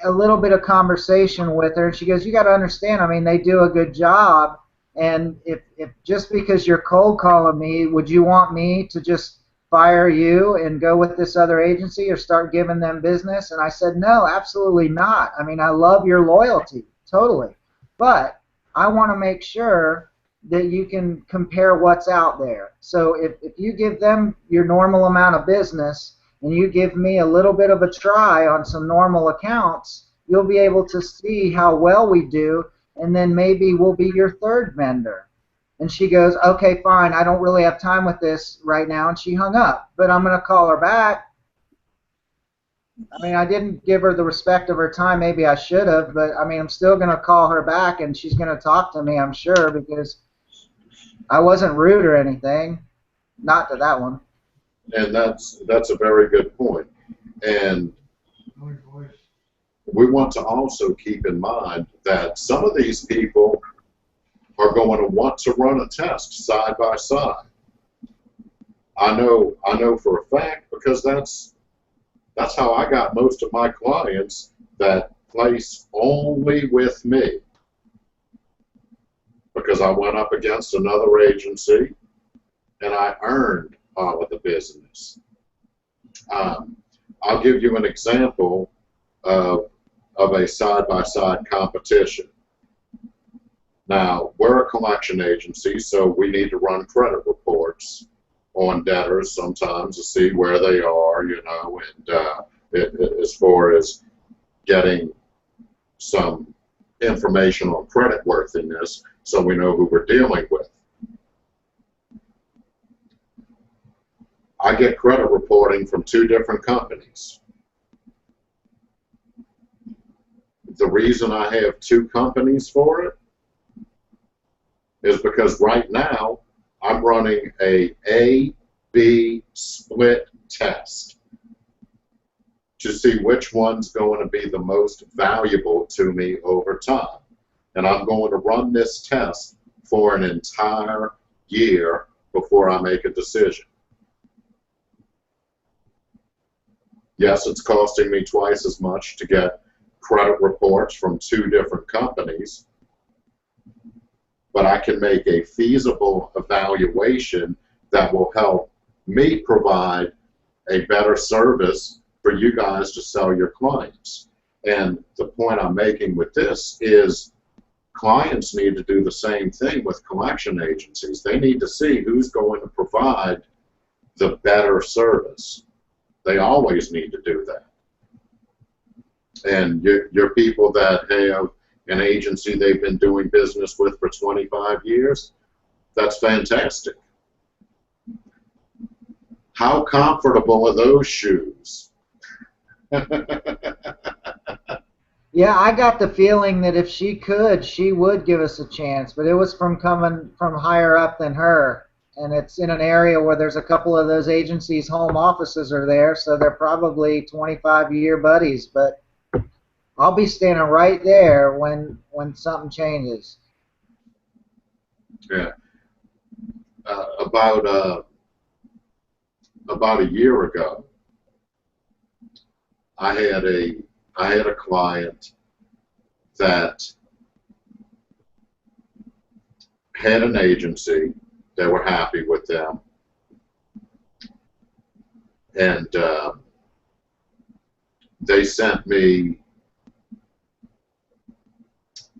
a little bit of conversation with her. She goes, "You got to understand, I mean, they do a good job, and if just because you're cold calling me, would you want me to just fire you and go with this other agency or start giving them business?" And I said, "No, absolutely not. I mean, I love your loyalty, totally. But I want to make sure that you can compare what's out there. So if you give them your normal amount of business and you give me a little bit of a try on some normal accounts, you'll be able to see how well we do, and then maybe we'll be your 3rd vendor." And she goes, "Okay, fine. I don't really have time with this right now," and she hung up. But I'm going to call her back. I mean, I didn't give her the respect of her time. Maybe I should have, but I mean, I'm still going to call her back, and she's going to talk to me, I'm sure, because I wasn't rude or anything. Not to that one. And that's a very good point. And we want to also keep in mind that some of these people are going to want to run a test side by side. I know for a fact, because that's how I got most of my clients that place only with me, because I went up against another agency and I earned all of the business. I'll give you an example of a side-by-side competition. Now, we're a collection agency, so we need to run credit reports on debtors sometimes to see where they are, you know, and as far as getting some information on credit worthiness so we know who we're dealing with. I get credit reporting from 2 different companies. The reason I have 2 companies for it is because right now I'm running a A-B split test to see which one's going to be the most valuable to me over time. And I'm going to run this test for an entire year before I make a decision. Yes, it's costing me twice as much to get credit reports from 2 different companies, but I can make a feasible evaluation that will help me provide a better service for you guys to sell your clients. And the point I'm making with this is clients need to do the same thing with collection agencies. They need to see who's going to provide the better service. They always need to do that. And your people that have an agency they've been doing business with for 25 years, that's fantastic. How comfortable are those shoes? Yeah, I got the feeling that if she could, she would give us a chance, but it was from coming from higher up than her. and it's in an area where there's a couple of those agencies' home offices are there, so they're probably 25-year buddies. But I'll be standing right there when something changes. Yeah. About a year ago, I had a client that had an agency. They were happy with them, and they sent me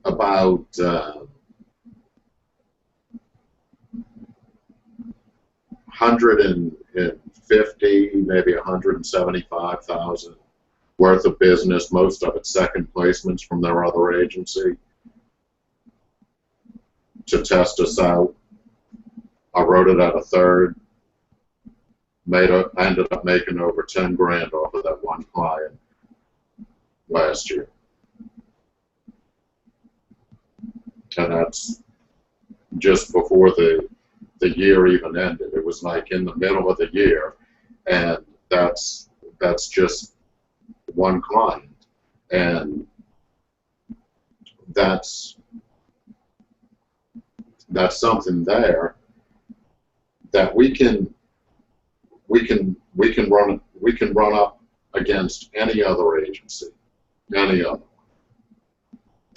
about 150, maybe 175,000 worth of business, most of it second placements from their other agency, to test us out. I wrote it at a third. I ended up making over 10 grand off of that one client last year. And that's just before the year even ended. It was like in the middle of the year, and that's just one client, and that's something there that we can run up against any other agency, any other,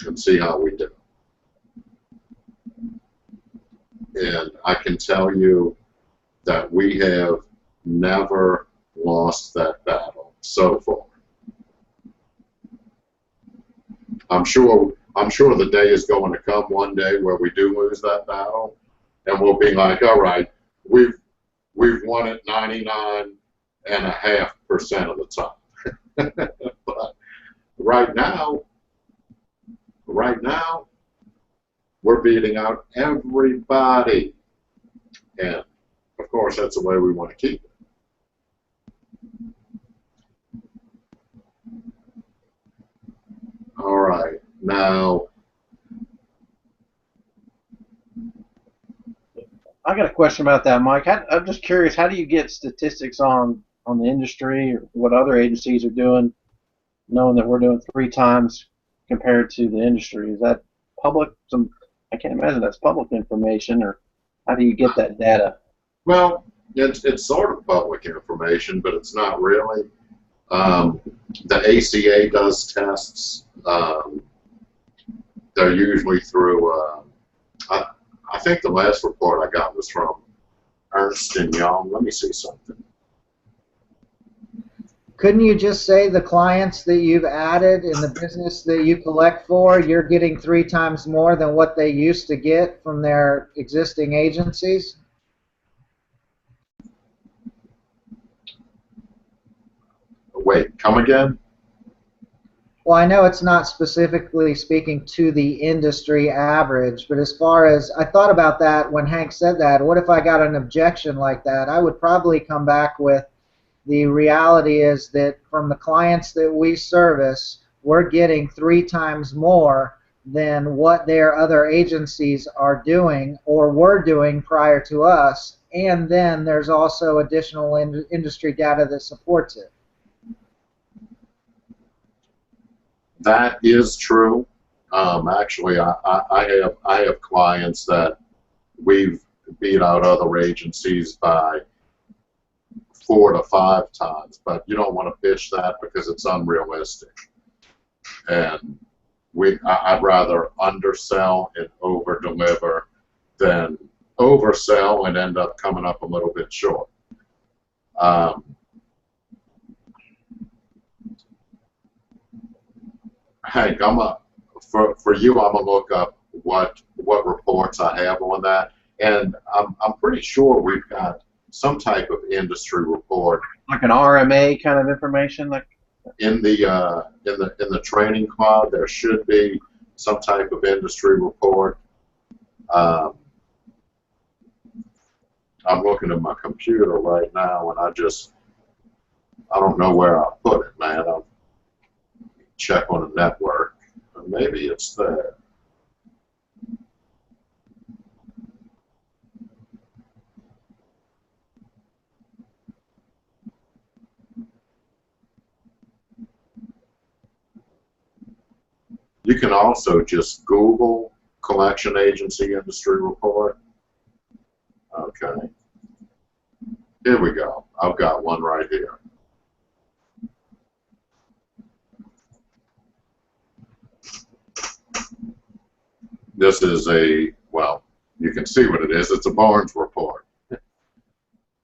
and see how we do. And I can tell you that we have never lost that battle so far. I'm sure the day is going to come one day where we do lose that battle, and we'll be like, all right, we've won it 99.5% of the time. But right now, we're beating out everybody, and of course that's the way we want to keep it. All right, now I got a question about that, Mike. I'm just curious, how do you get statistics on the industry or what other agencies are doing, knowing that we're doing 3 times compared to the industry? Is that public? I can't imagine that's public information, or how do you get that data? Well, it's sort of public information, but it's not really. The ACA does tests. They're usually through, I think the last report I got was from Ernst & Young. Let me see something. Couldn't you just say the clients that you've added in the business that you collect for, you're getting 3 times more than what they used to get from their existing agencies? Wait, come again? Well, I know it's not specifically speaking to the industry average, but as far as, I thought about that when Hank said that, what if I got an objection like that? I would probably come back with, the reality is that from the clients that we service, we're getting 3 times more than what their other agencies are doing or were doing prior to us, and then there's also additional industry data that supports it. That is true. Actually, I have clients that we've beat out other agencies by 4 to 5 times, but you don't want to pitch that because it's unrealistic. And I'd rather undersell and over-deliver than oversell and end up coming up a little bit short. Hank, for you, I'm gonna look up what reports I have on that, and I'm pretty sure we've got some type of industry report, Like an RMA kind of information, like in the training club. There should be some type of industry report. I'm looking at my computer right now, and I don't know where I put it, man. I'll check on a network. Maybe it's there. You can also just Google collection agency industry report. Okay. Here we go. I've got one right here. This is a, well, you can see what it is. It's a Barnes report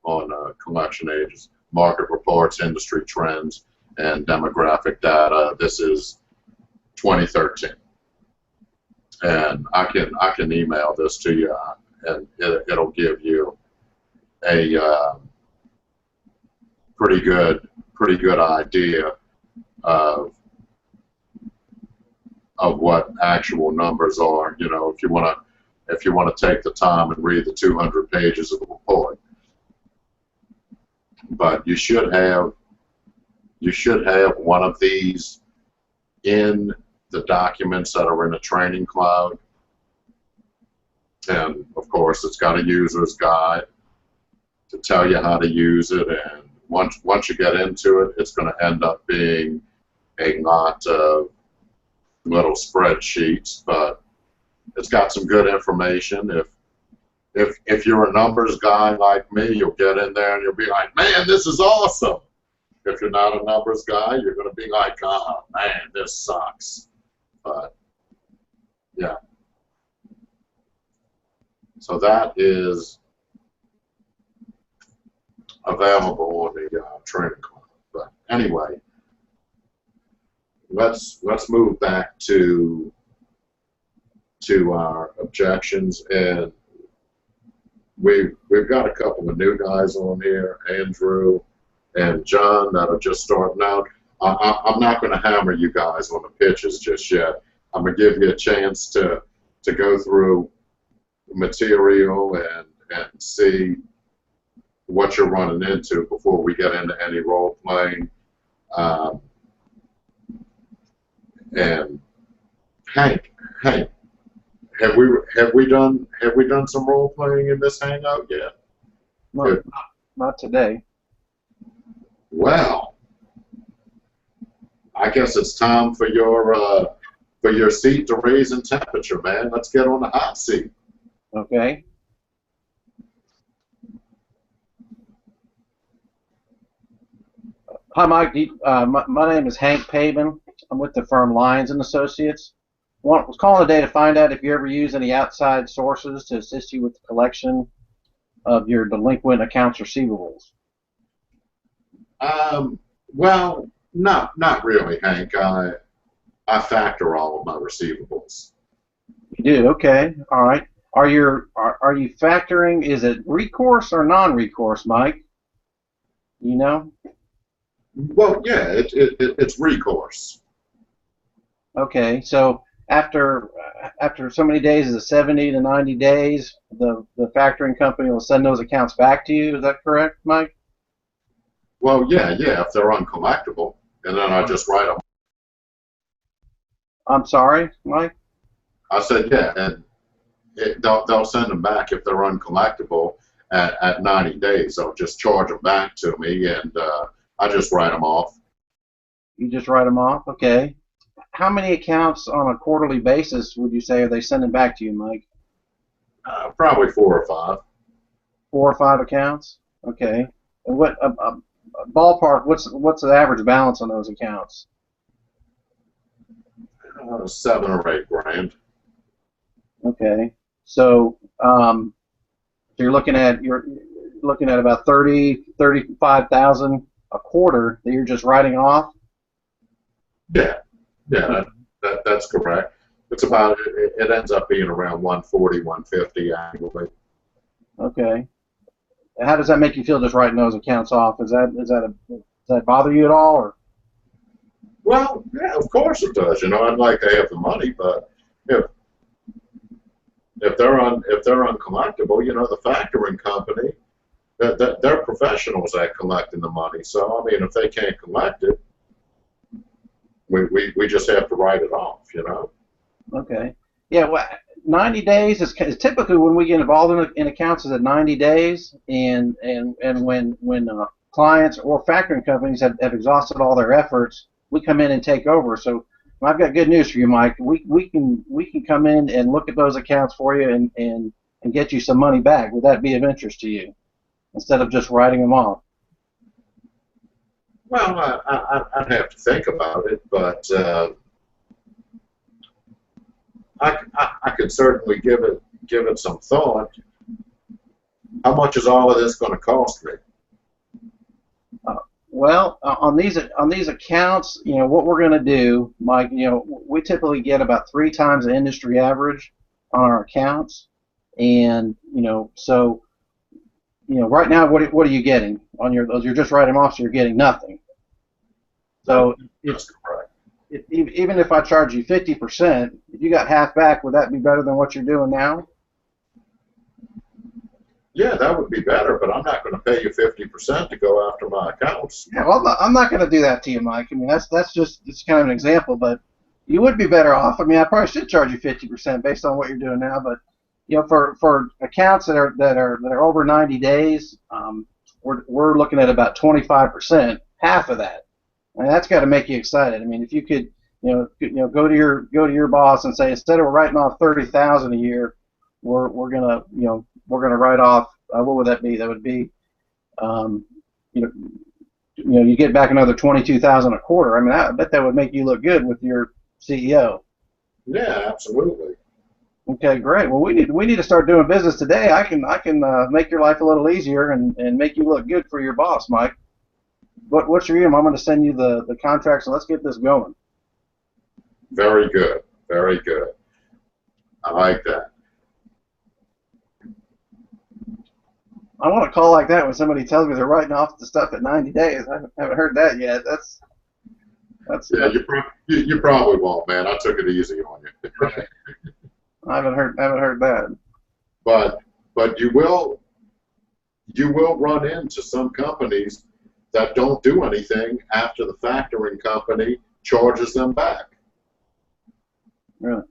on collection agencies, market reports, industry trends, and demographic data. This is 2013. And I can email this to you, and it'll give you a pretty good idea of what actual numbers are. You know, if you want to take the time and read the 200 pages of the report. But you should have one of these in the documents that are in a training cloud. And of course, it's got a user's guide to tell you how to use it. And once you get into it, it's going to end up being a lot of little spreadsheets, but it's got some good information. If you're a numbers guy like me, you'll get in there and you'll be like, man, this is awesome. If you're not a numbers guy, you're going to be like, oh, man, this sucks. But, yeah. So that is available on the training club. But anyway, let's move back to our objections, and we've got a couple of new guys on here, Andrew and John, that are just starting out. I'm not going to hammer you guys on the pitches just yet. I'm going to give you a chance to go through material and see what you're running into before we get into any role playing. And Hank, have we done some role playing in this hangout yet? No, not today. Well, I guess it's time for your seat to raise in temperature, man. Let's get on the hot seat. Okay. Hi, Mike. My name is Hank Pavin. I'm with the firm Lyons and Associates. Was calling today to find out if you ever use any outside sources to assist you with the collection of your delinquent accounts receivables. Well, not really, Hank. I factor all of my receivables. You do? Okay. All right. Are you factoring? Is it recourse or non-recourse, Mike? You know? Well, yeah, it's recourse. Okay. So after so many days, is it 70 to 90 days? The factoring company will send those accounts back to you. Is that correct, Mike? Well, yeah, if they're uncollectible, and then I just write them. I'm sorry, Mike? I said, yeah, and they'll send them back if they're uncollectible at 90 days. They'll just charge them back to me, and I just write them off. You just write them off? Okay. How many accounts on a quarterly basis would you say are they sending back to you, Mike? Probably 4 or 5. 4 or 5 accounts? Okay. And what ballpark? What's the average balance on those accounts? 7 or 8 grand. Okay. So you're looking at about 35,000 a quarter that you're just writing off. Yeah, that's correct. It's about it ends up being around 140, 150 annually. Okay. How does that make you feel just writing those accounts off? Does that bother you at all, or? Well, yeah, of course it does. You know, I'd like to have the money, but if they're uncollectible, you know, the factoring company, they're professionals at collecting the money. So I mean, if they can't collect it, we just have to write it off, you know. Okay. Yeah. Well, 90 days is typically when we get involved in accounts is at 90 days, and when clients or factoring companies have exhausted all their efforts, we come in and take over. So Well, I've got good news for you, Mike. We can come in and look at those accounts for you and get you some money back. Would that be of interest to you instead of just writing them off? Well, I'd have to think about it, but I could certainly give it some thought. How much is all of this going to cost me? Well, on these accounts, you know what we're going to do, Mike. You know, we typically get about 3 times the industry average on our accounts, and you know, so you know, right now, what are you getting on your? You're just writing them off, so you're getting nothing. So That's correct. Even if I charge you 50%, if you got half back, would that be better than what you're doing now? Yeah, that would be better, but I'm not going to pay you 50% to go after my accounts. Yeah, well, I'm not going to do that to you, Mike. I mean, that's just it's kind of an example, but you would be better off. I mean, I probably should charge you 50% based on what you're doing now, but you know, for accounts that are over 90 days, we're looking at about 25%, half of that. And that's got to make you excited. I mean, if you could, you know, go to your boss and say, instead of writing off 30,000 a year, we're gonna write off. What would that be? That would be, you get back another 22,000 a quarter. I mean, I bet that would make you look good with your CEO. Yeah, absolutely. Okay, great. Well, we need to start doing business today. I can make your life a little easier and make you look good for your boss, Mike. What's your email? I'm going to send you the contracts, and let's get this going. Very good. Very good. I like that. I want a call like that when somebody tells me they're writing off the stuff at 90 days. I haven't heard that yet. That's yeah. You probably won't, man. I took it easy on you. Right. I haven't heard that. But you will run into some companies that don't do anything after the factoring company charges them back. Really?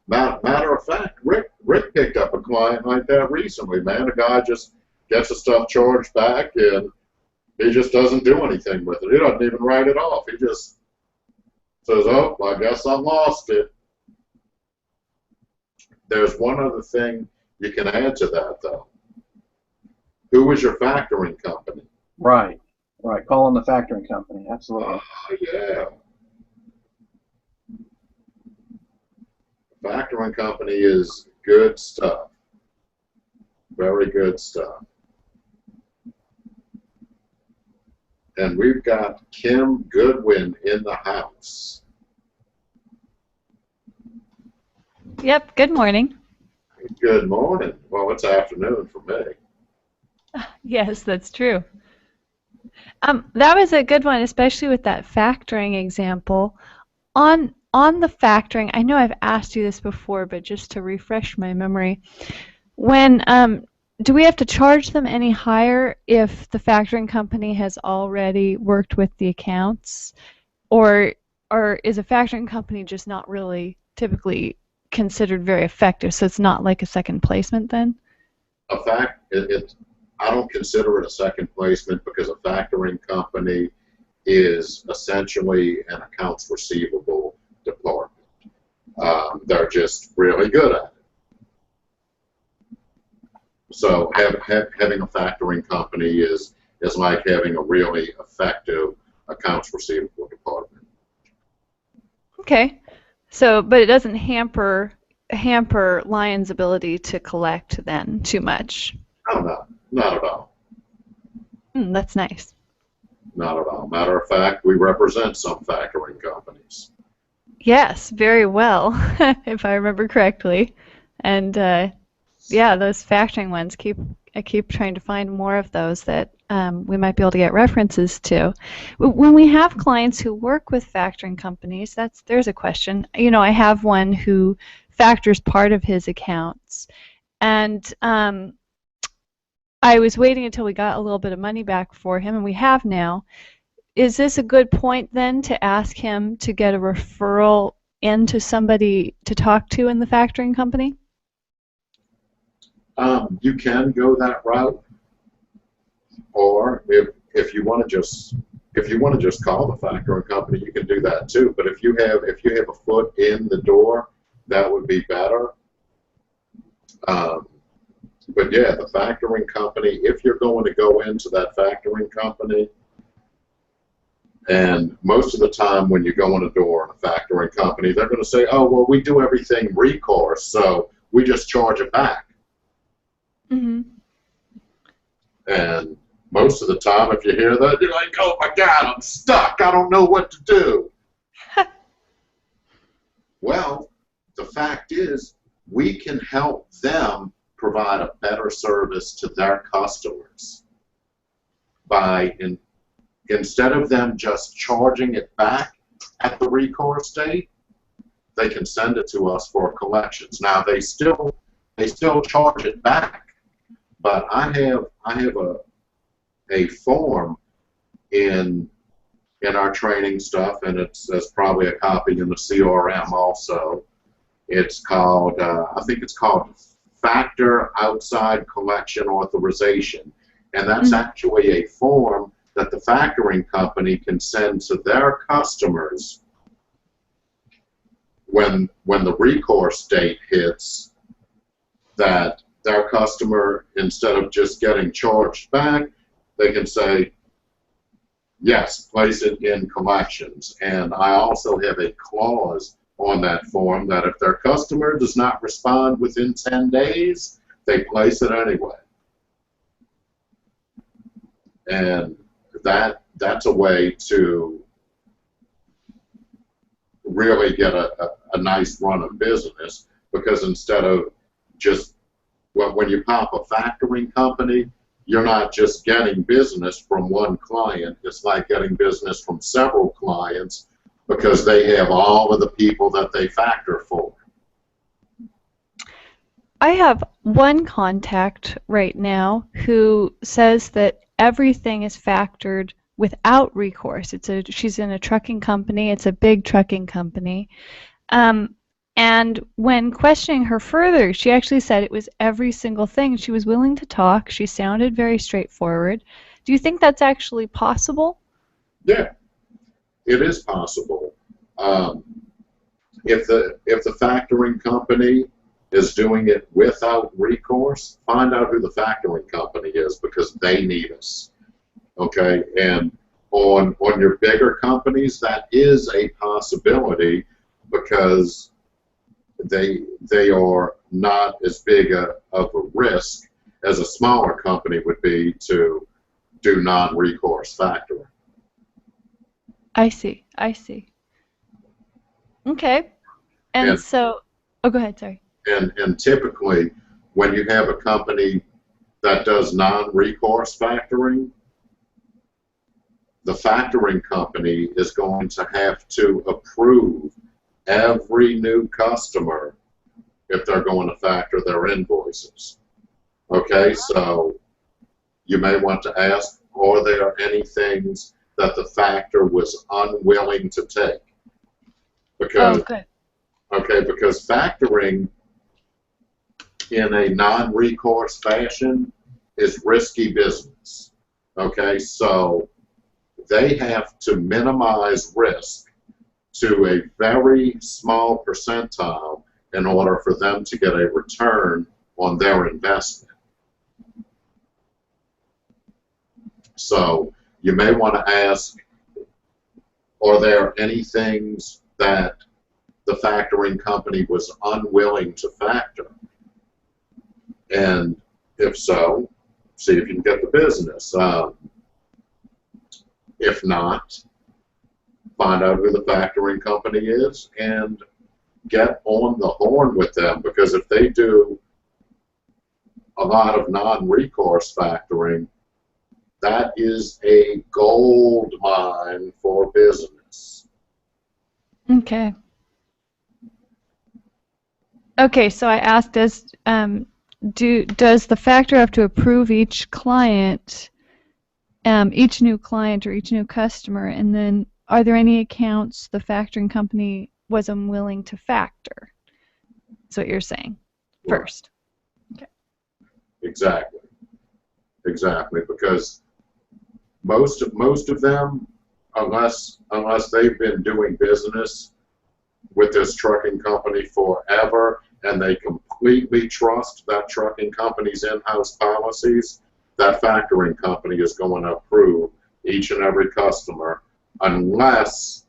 Matter of fact, Rick picked up a client like that recently, man. A guy just gets the stuff charged back and he just doesn't do anything with it. He doesn't even write it off. He just says, oh, I guess I lost it. There's one other thing you can add to that, though. Who is your factoring company? Right. Calling the factoring company. Absolutely. Oh, yeah. The factoring company is good stuff. Very good stuff. And we've got Kim Goodwin in the house. Yep, good morning. Good morning. Well, it's afternoon for me. Yes, that's true. That was a good one, especially with that factoring example. On the factoring, I know I've asked you this before, but just to refresh my memory, when do we have to charge them any higher if the factoring company has already worked with the accounts, or is a factoring company just not really typically considered very effective, so it's not like a second placement then? I don't consider it a second placement because a factoring company is essentially an accounts receivable department. They're just really good at it. So having a factoring company is like having a really effective accounts receivable department. Okay. So, but it doesn't hamper Lion's ability to collect then too much. Oh, no, not at all. That's nice. Not at all. Matter of fact, we represent some factoring companies. Yes, very well, if I remember correctly. And yeah, those factoring ones, I keep trying to find more of those that we might be able to get references to. When we have clients who work with factoring companies, there's a question. You know, I have one who factors part of his accounts, and I was waiting until we got a little bit of money back for him, and we have now. Is this a good point then to ask him to get a referral into somebody to talk to in the factoring company? You can go that route, or if you want to just if you want to just call the factoring company, you can do that too. But if you have a foot in the door, that would be better. But yeah, the factoring company, if you're going to go into that factoring company, and most of the time when you go in a door in a factoring company, they're going to say, oh, well, we do everything recourse, so we just charge it back. Mm-hmm. And most of the time, if you hear that, you're like, oh my God, I'm stuck. I don't know what to do. Well, the fact is, we can help them provide a better service to their customers by, instead of them just charging it back at the recourse date, they can send it to us for collections. Now, they still charge it back, but I have a form in our training stuff, and there's probably a copy in the CRM also. It's called, I think it's called Factor Outside Collection Authorization, and that's actually a form that the factoring company can send to their customers when the recourse date hits, that their customer, instead of just getting charged back, they can say, yes, place it in collections. And I also have a clause on that form that if their customer does not respond within 10 days, they place it anyway. And that's a way to really get a nice run of business, because instead of just, well, when you pop a factoring company, you're not just getting business from one client. It's like getting business from several clients, because they have all of the people that they factor for. I have one contact right now who says that everything is factored without recourse. She's in a trucking company. It's a big trucking company. And when questioning her further, she actually said it was every single thing. She was willing to talk. She sounded very straightforward. Do you think that's actually possible? Yeah, it is possible. If the factoring company is doing it without recourse, find out who the factoring company is, because they need us. Okay, and on your bigger companies, that is a possibility, because they are not as big of a risk as a smaller company would be to do non-recourse factoring. I see. Okay. And so, oh, go ahead, sorry. And typically, when you have a company that does non-recourse factoring, the factoring company is going to have to approve every new customer if they're going to factor their invoices. Okay, so you may want to ask, are there any things that the factor was unwilling to take? Because, good. Okay, because factoring in a non-recourse fashion is risky business. Okay, so they have to minimize risk to a very small percentile in order for them to get a return on their investment. So you may want to ask, are there any things that the factoring company was unwilling to factor? And if so, see if you can get the business. If not, find out who the factoring company is and get on the horn with them, because if they do a lot of non-recourse factoring, that is a gold mine for business. Okay. Okay, so I asked, does the factor have to approve each client, each new client or each new customer, and then are there any accounts the factoring company was unwilling to factor? That's what you're saying first. Okay. Exactly, because most of them unless they've been doing business with this trucking company forever and they completely trust that trucking company's in-house policies, that factoring company is going to approve each and every customer unless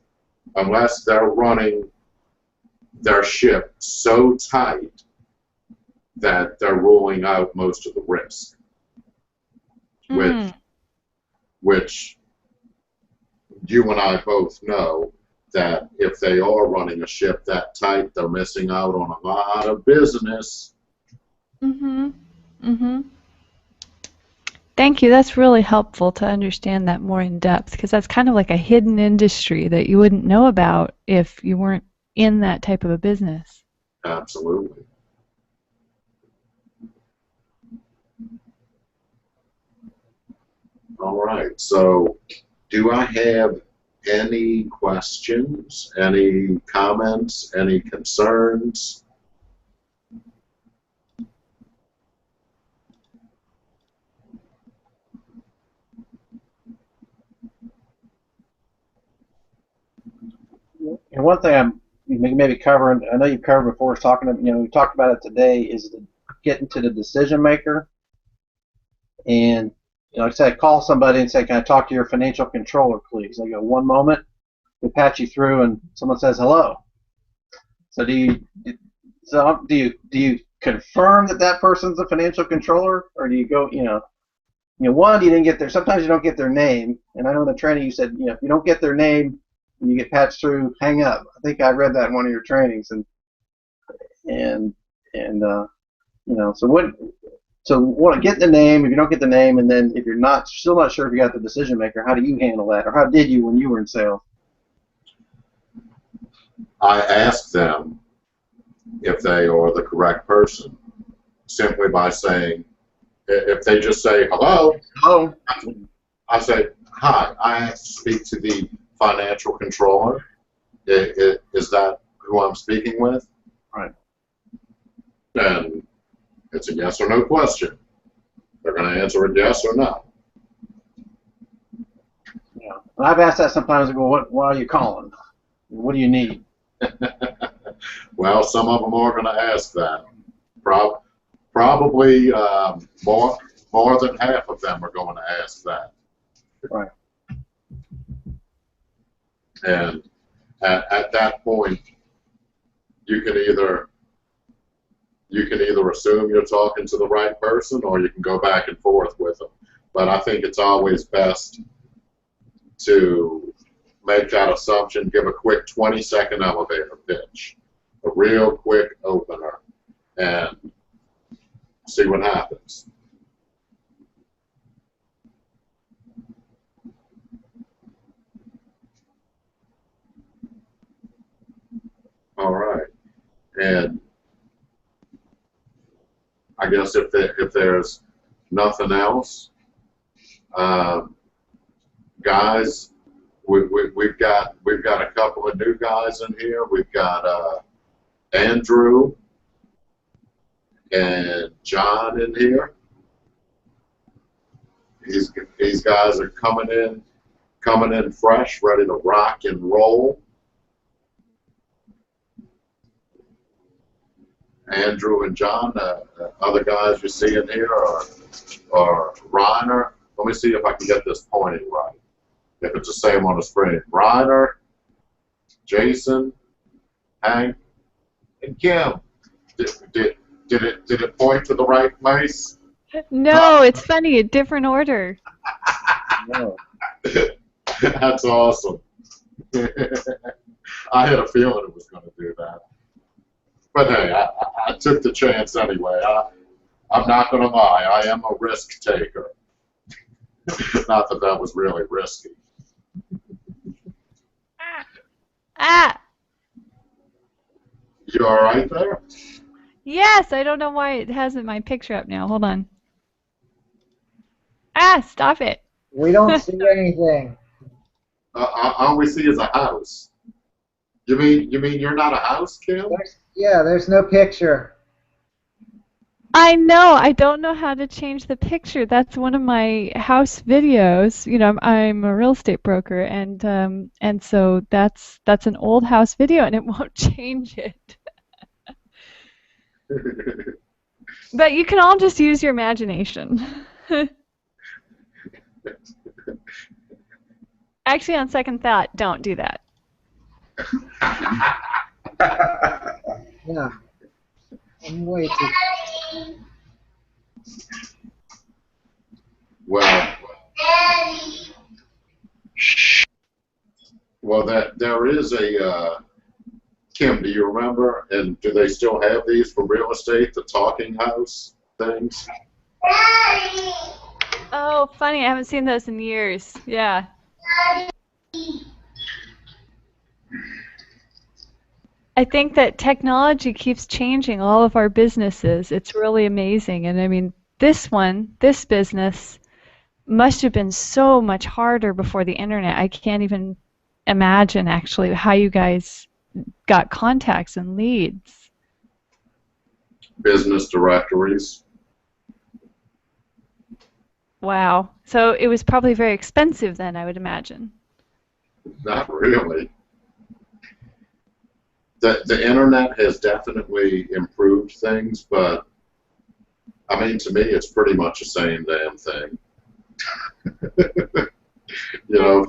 they're running their ship so tight that they're ruling out most of the risk, which you and I both know that if they are running a ship that tight, they're missing out on a lot of business. Thank you. That's really helpful to understand that more in depth, because that's kind of like a hidden industry that you wouldn't know about if you weren't in that type of a business. Absolutely. All right. So, do I have any questions, any comments, any concerns? And one thing I'm maybe covering, I know you've covered before, is talking, we talked about it today, is getting to the decision maker. And like I said, call somebody and say, "Can I talk to your financial controller, please?" They go, "One moment." They patch you through, and someone says, "Hello." So do you confirm that person's a financial controller, or do you go, one, you didn't get their, sometimes you don't get their name, and I know in the training you said, if you don't get their name and you get patched through, hang up. I think I read that in one of your trainings, so get the name. If you don't get the name, and then if you're still not sure if you got the decision maker, how do you handle that, or how did you when you were in sales? I ask them if they are the correct person, simply by saying, if they just say hello, I say, "Hi, I have to speak to the financial controller. Is that who I'm speaking with?" Right. And it's a yes or no question. They're going to answer a yes or no. Yeah. I've asked that sometimes. I go, "Why are you calling? What do you need?" Well, some of them are going to ask that. Probably more than half of them are going to ask that. Right. And at that point, you can either assume you're talking to the right person, or you can go back and forth with them. But I think it's always best to make that assumption, give a quick 20-second elevator pitch, a real quick opener, and see what happens. All right. And I guess if there's nothing else, guys, we've got a couple of new guys in here. We've got Andrew and John in here. These guys are coming in fresh, ready to rock and roll. Andrew and John, other guys you see in here are Reiner. Let me see if I can get this pointing right. If it's the same on the screen. Reiner, Jason, Hank, and Kim. Did it point to the right place? No, it's funny, a different order. No. That's awesome. I had a feeling it was going to do that. But hey, I took the chance anyway. I'm not going to lie. I am a risk taker. Not that that was really risky. You all right there? Yes, I don't know why it hasn't my picture up now. Hold on. Stop it. We don't see anything. All we see is a house. You mean you're not a house, Kim? There's no picture. I know. I don't know how to change the picture. That's one of my house videos. You know, I'm a real estate broker, and so that's an old house video, and it won't change it. But you can all just use your imagination. Actually, on second thought, don't do that. Yeah. I'm way too. Well, there is a Kim. Do you remember? And do they still have these for real estate? The talking house things. Oh, funny. I haven't seen those in years. Yeah. I think that technology keeps changing all of our businesses. It's really amazing. And I mean, this business must have been so much harder before the internet. I can't even imagine actually how you guys got contacts and leads. Business directories. Wow. So it was probably very expensive then, I would imagine. Not really. The internet has definitely improved things, but I mean, to me, it's pretty much the same damn thing. You know,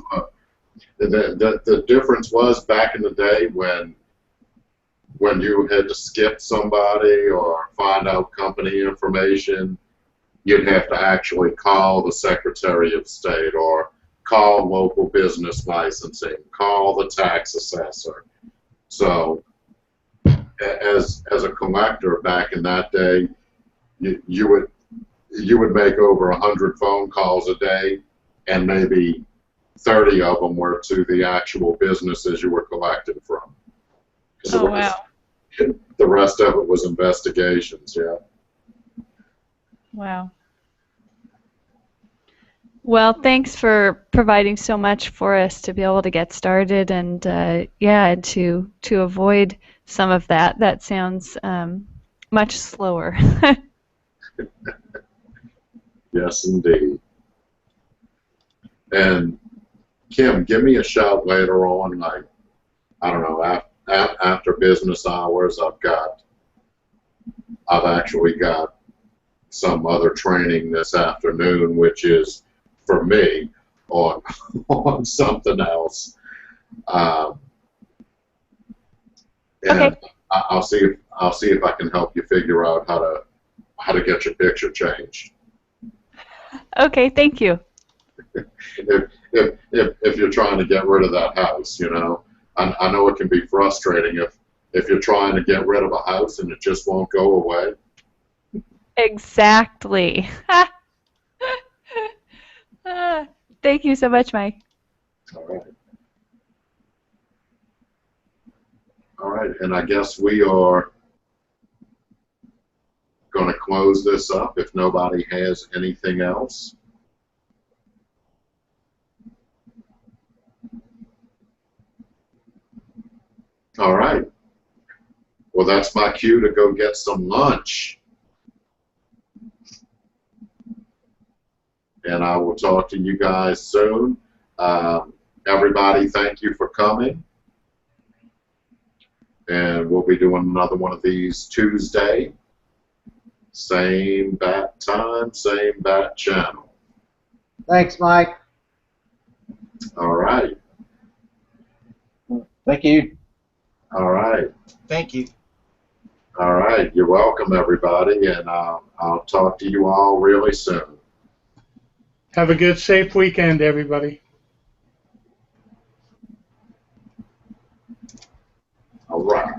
the difference was back in the day when you had to skip somebody or find out company information, you'd have to actually call the Secretary of State or call local business licensing, call the tax assessor. So, as a collector back in that day, you would make over 100 phone calls a day, and maybe 30 of them were to the actual businesses you were collecting from. Oh, wow. The rest of it was investigations, yeah. Wow. Well, thanks for providing so much for us to be able to get started and yeah, to avoid some of that. That sounds much slower. Yes, indeed. And Kim, give me a shout later on, like, I don't know, after business hours. I've actually got some other training this afternoon, which is for me on on something else. And Okay. I'll see if I can help you figure out how to get your picture changed. Okay, thank you. If you're trying to get rid of that house, you know, I know it can be frustrating if you're trying to get rid of a house and it just won't go away. Exactly. Thank you so much, Mike. All right. All right, and I guess we are going to close this up if nobody has anything else. All right. Well, that's my cue to go get some lunch. And I will talk to you guys soon. Everybody, thank you for coming. And we'll be doing another one of these Tuesday. Same bat time, same bat channel. Thanks, Mike. All right. Thank you. All right. Thank you. All right. You're welcome, everybody. And I'll talk to you all really soon. Have a good, safe weekend, everybody. All right.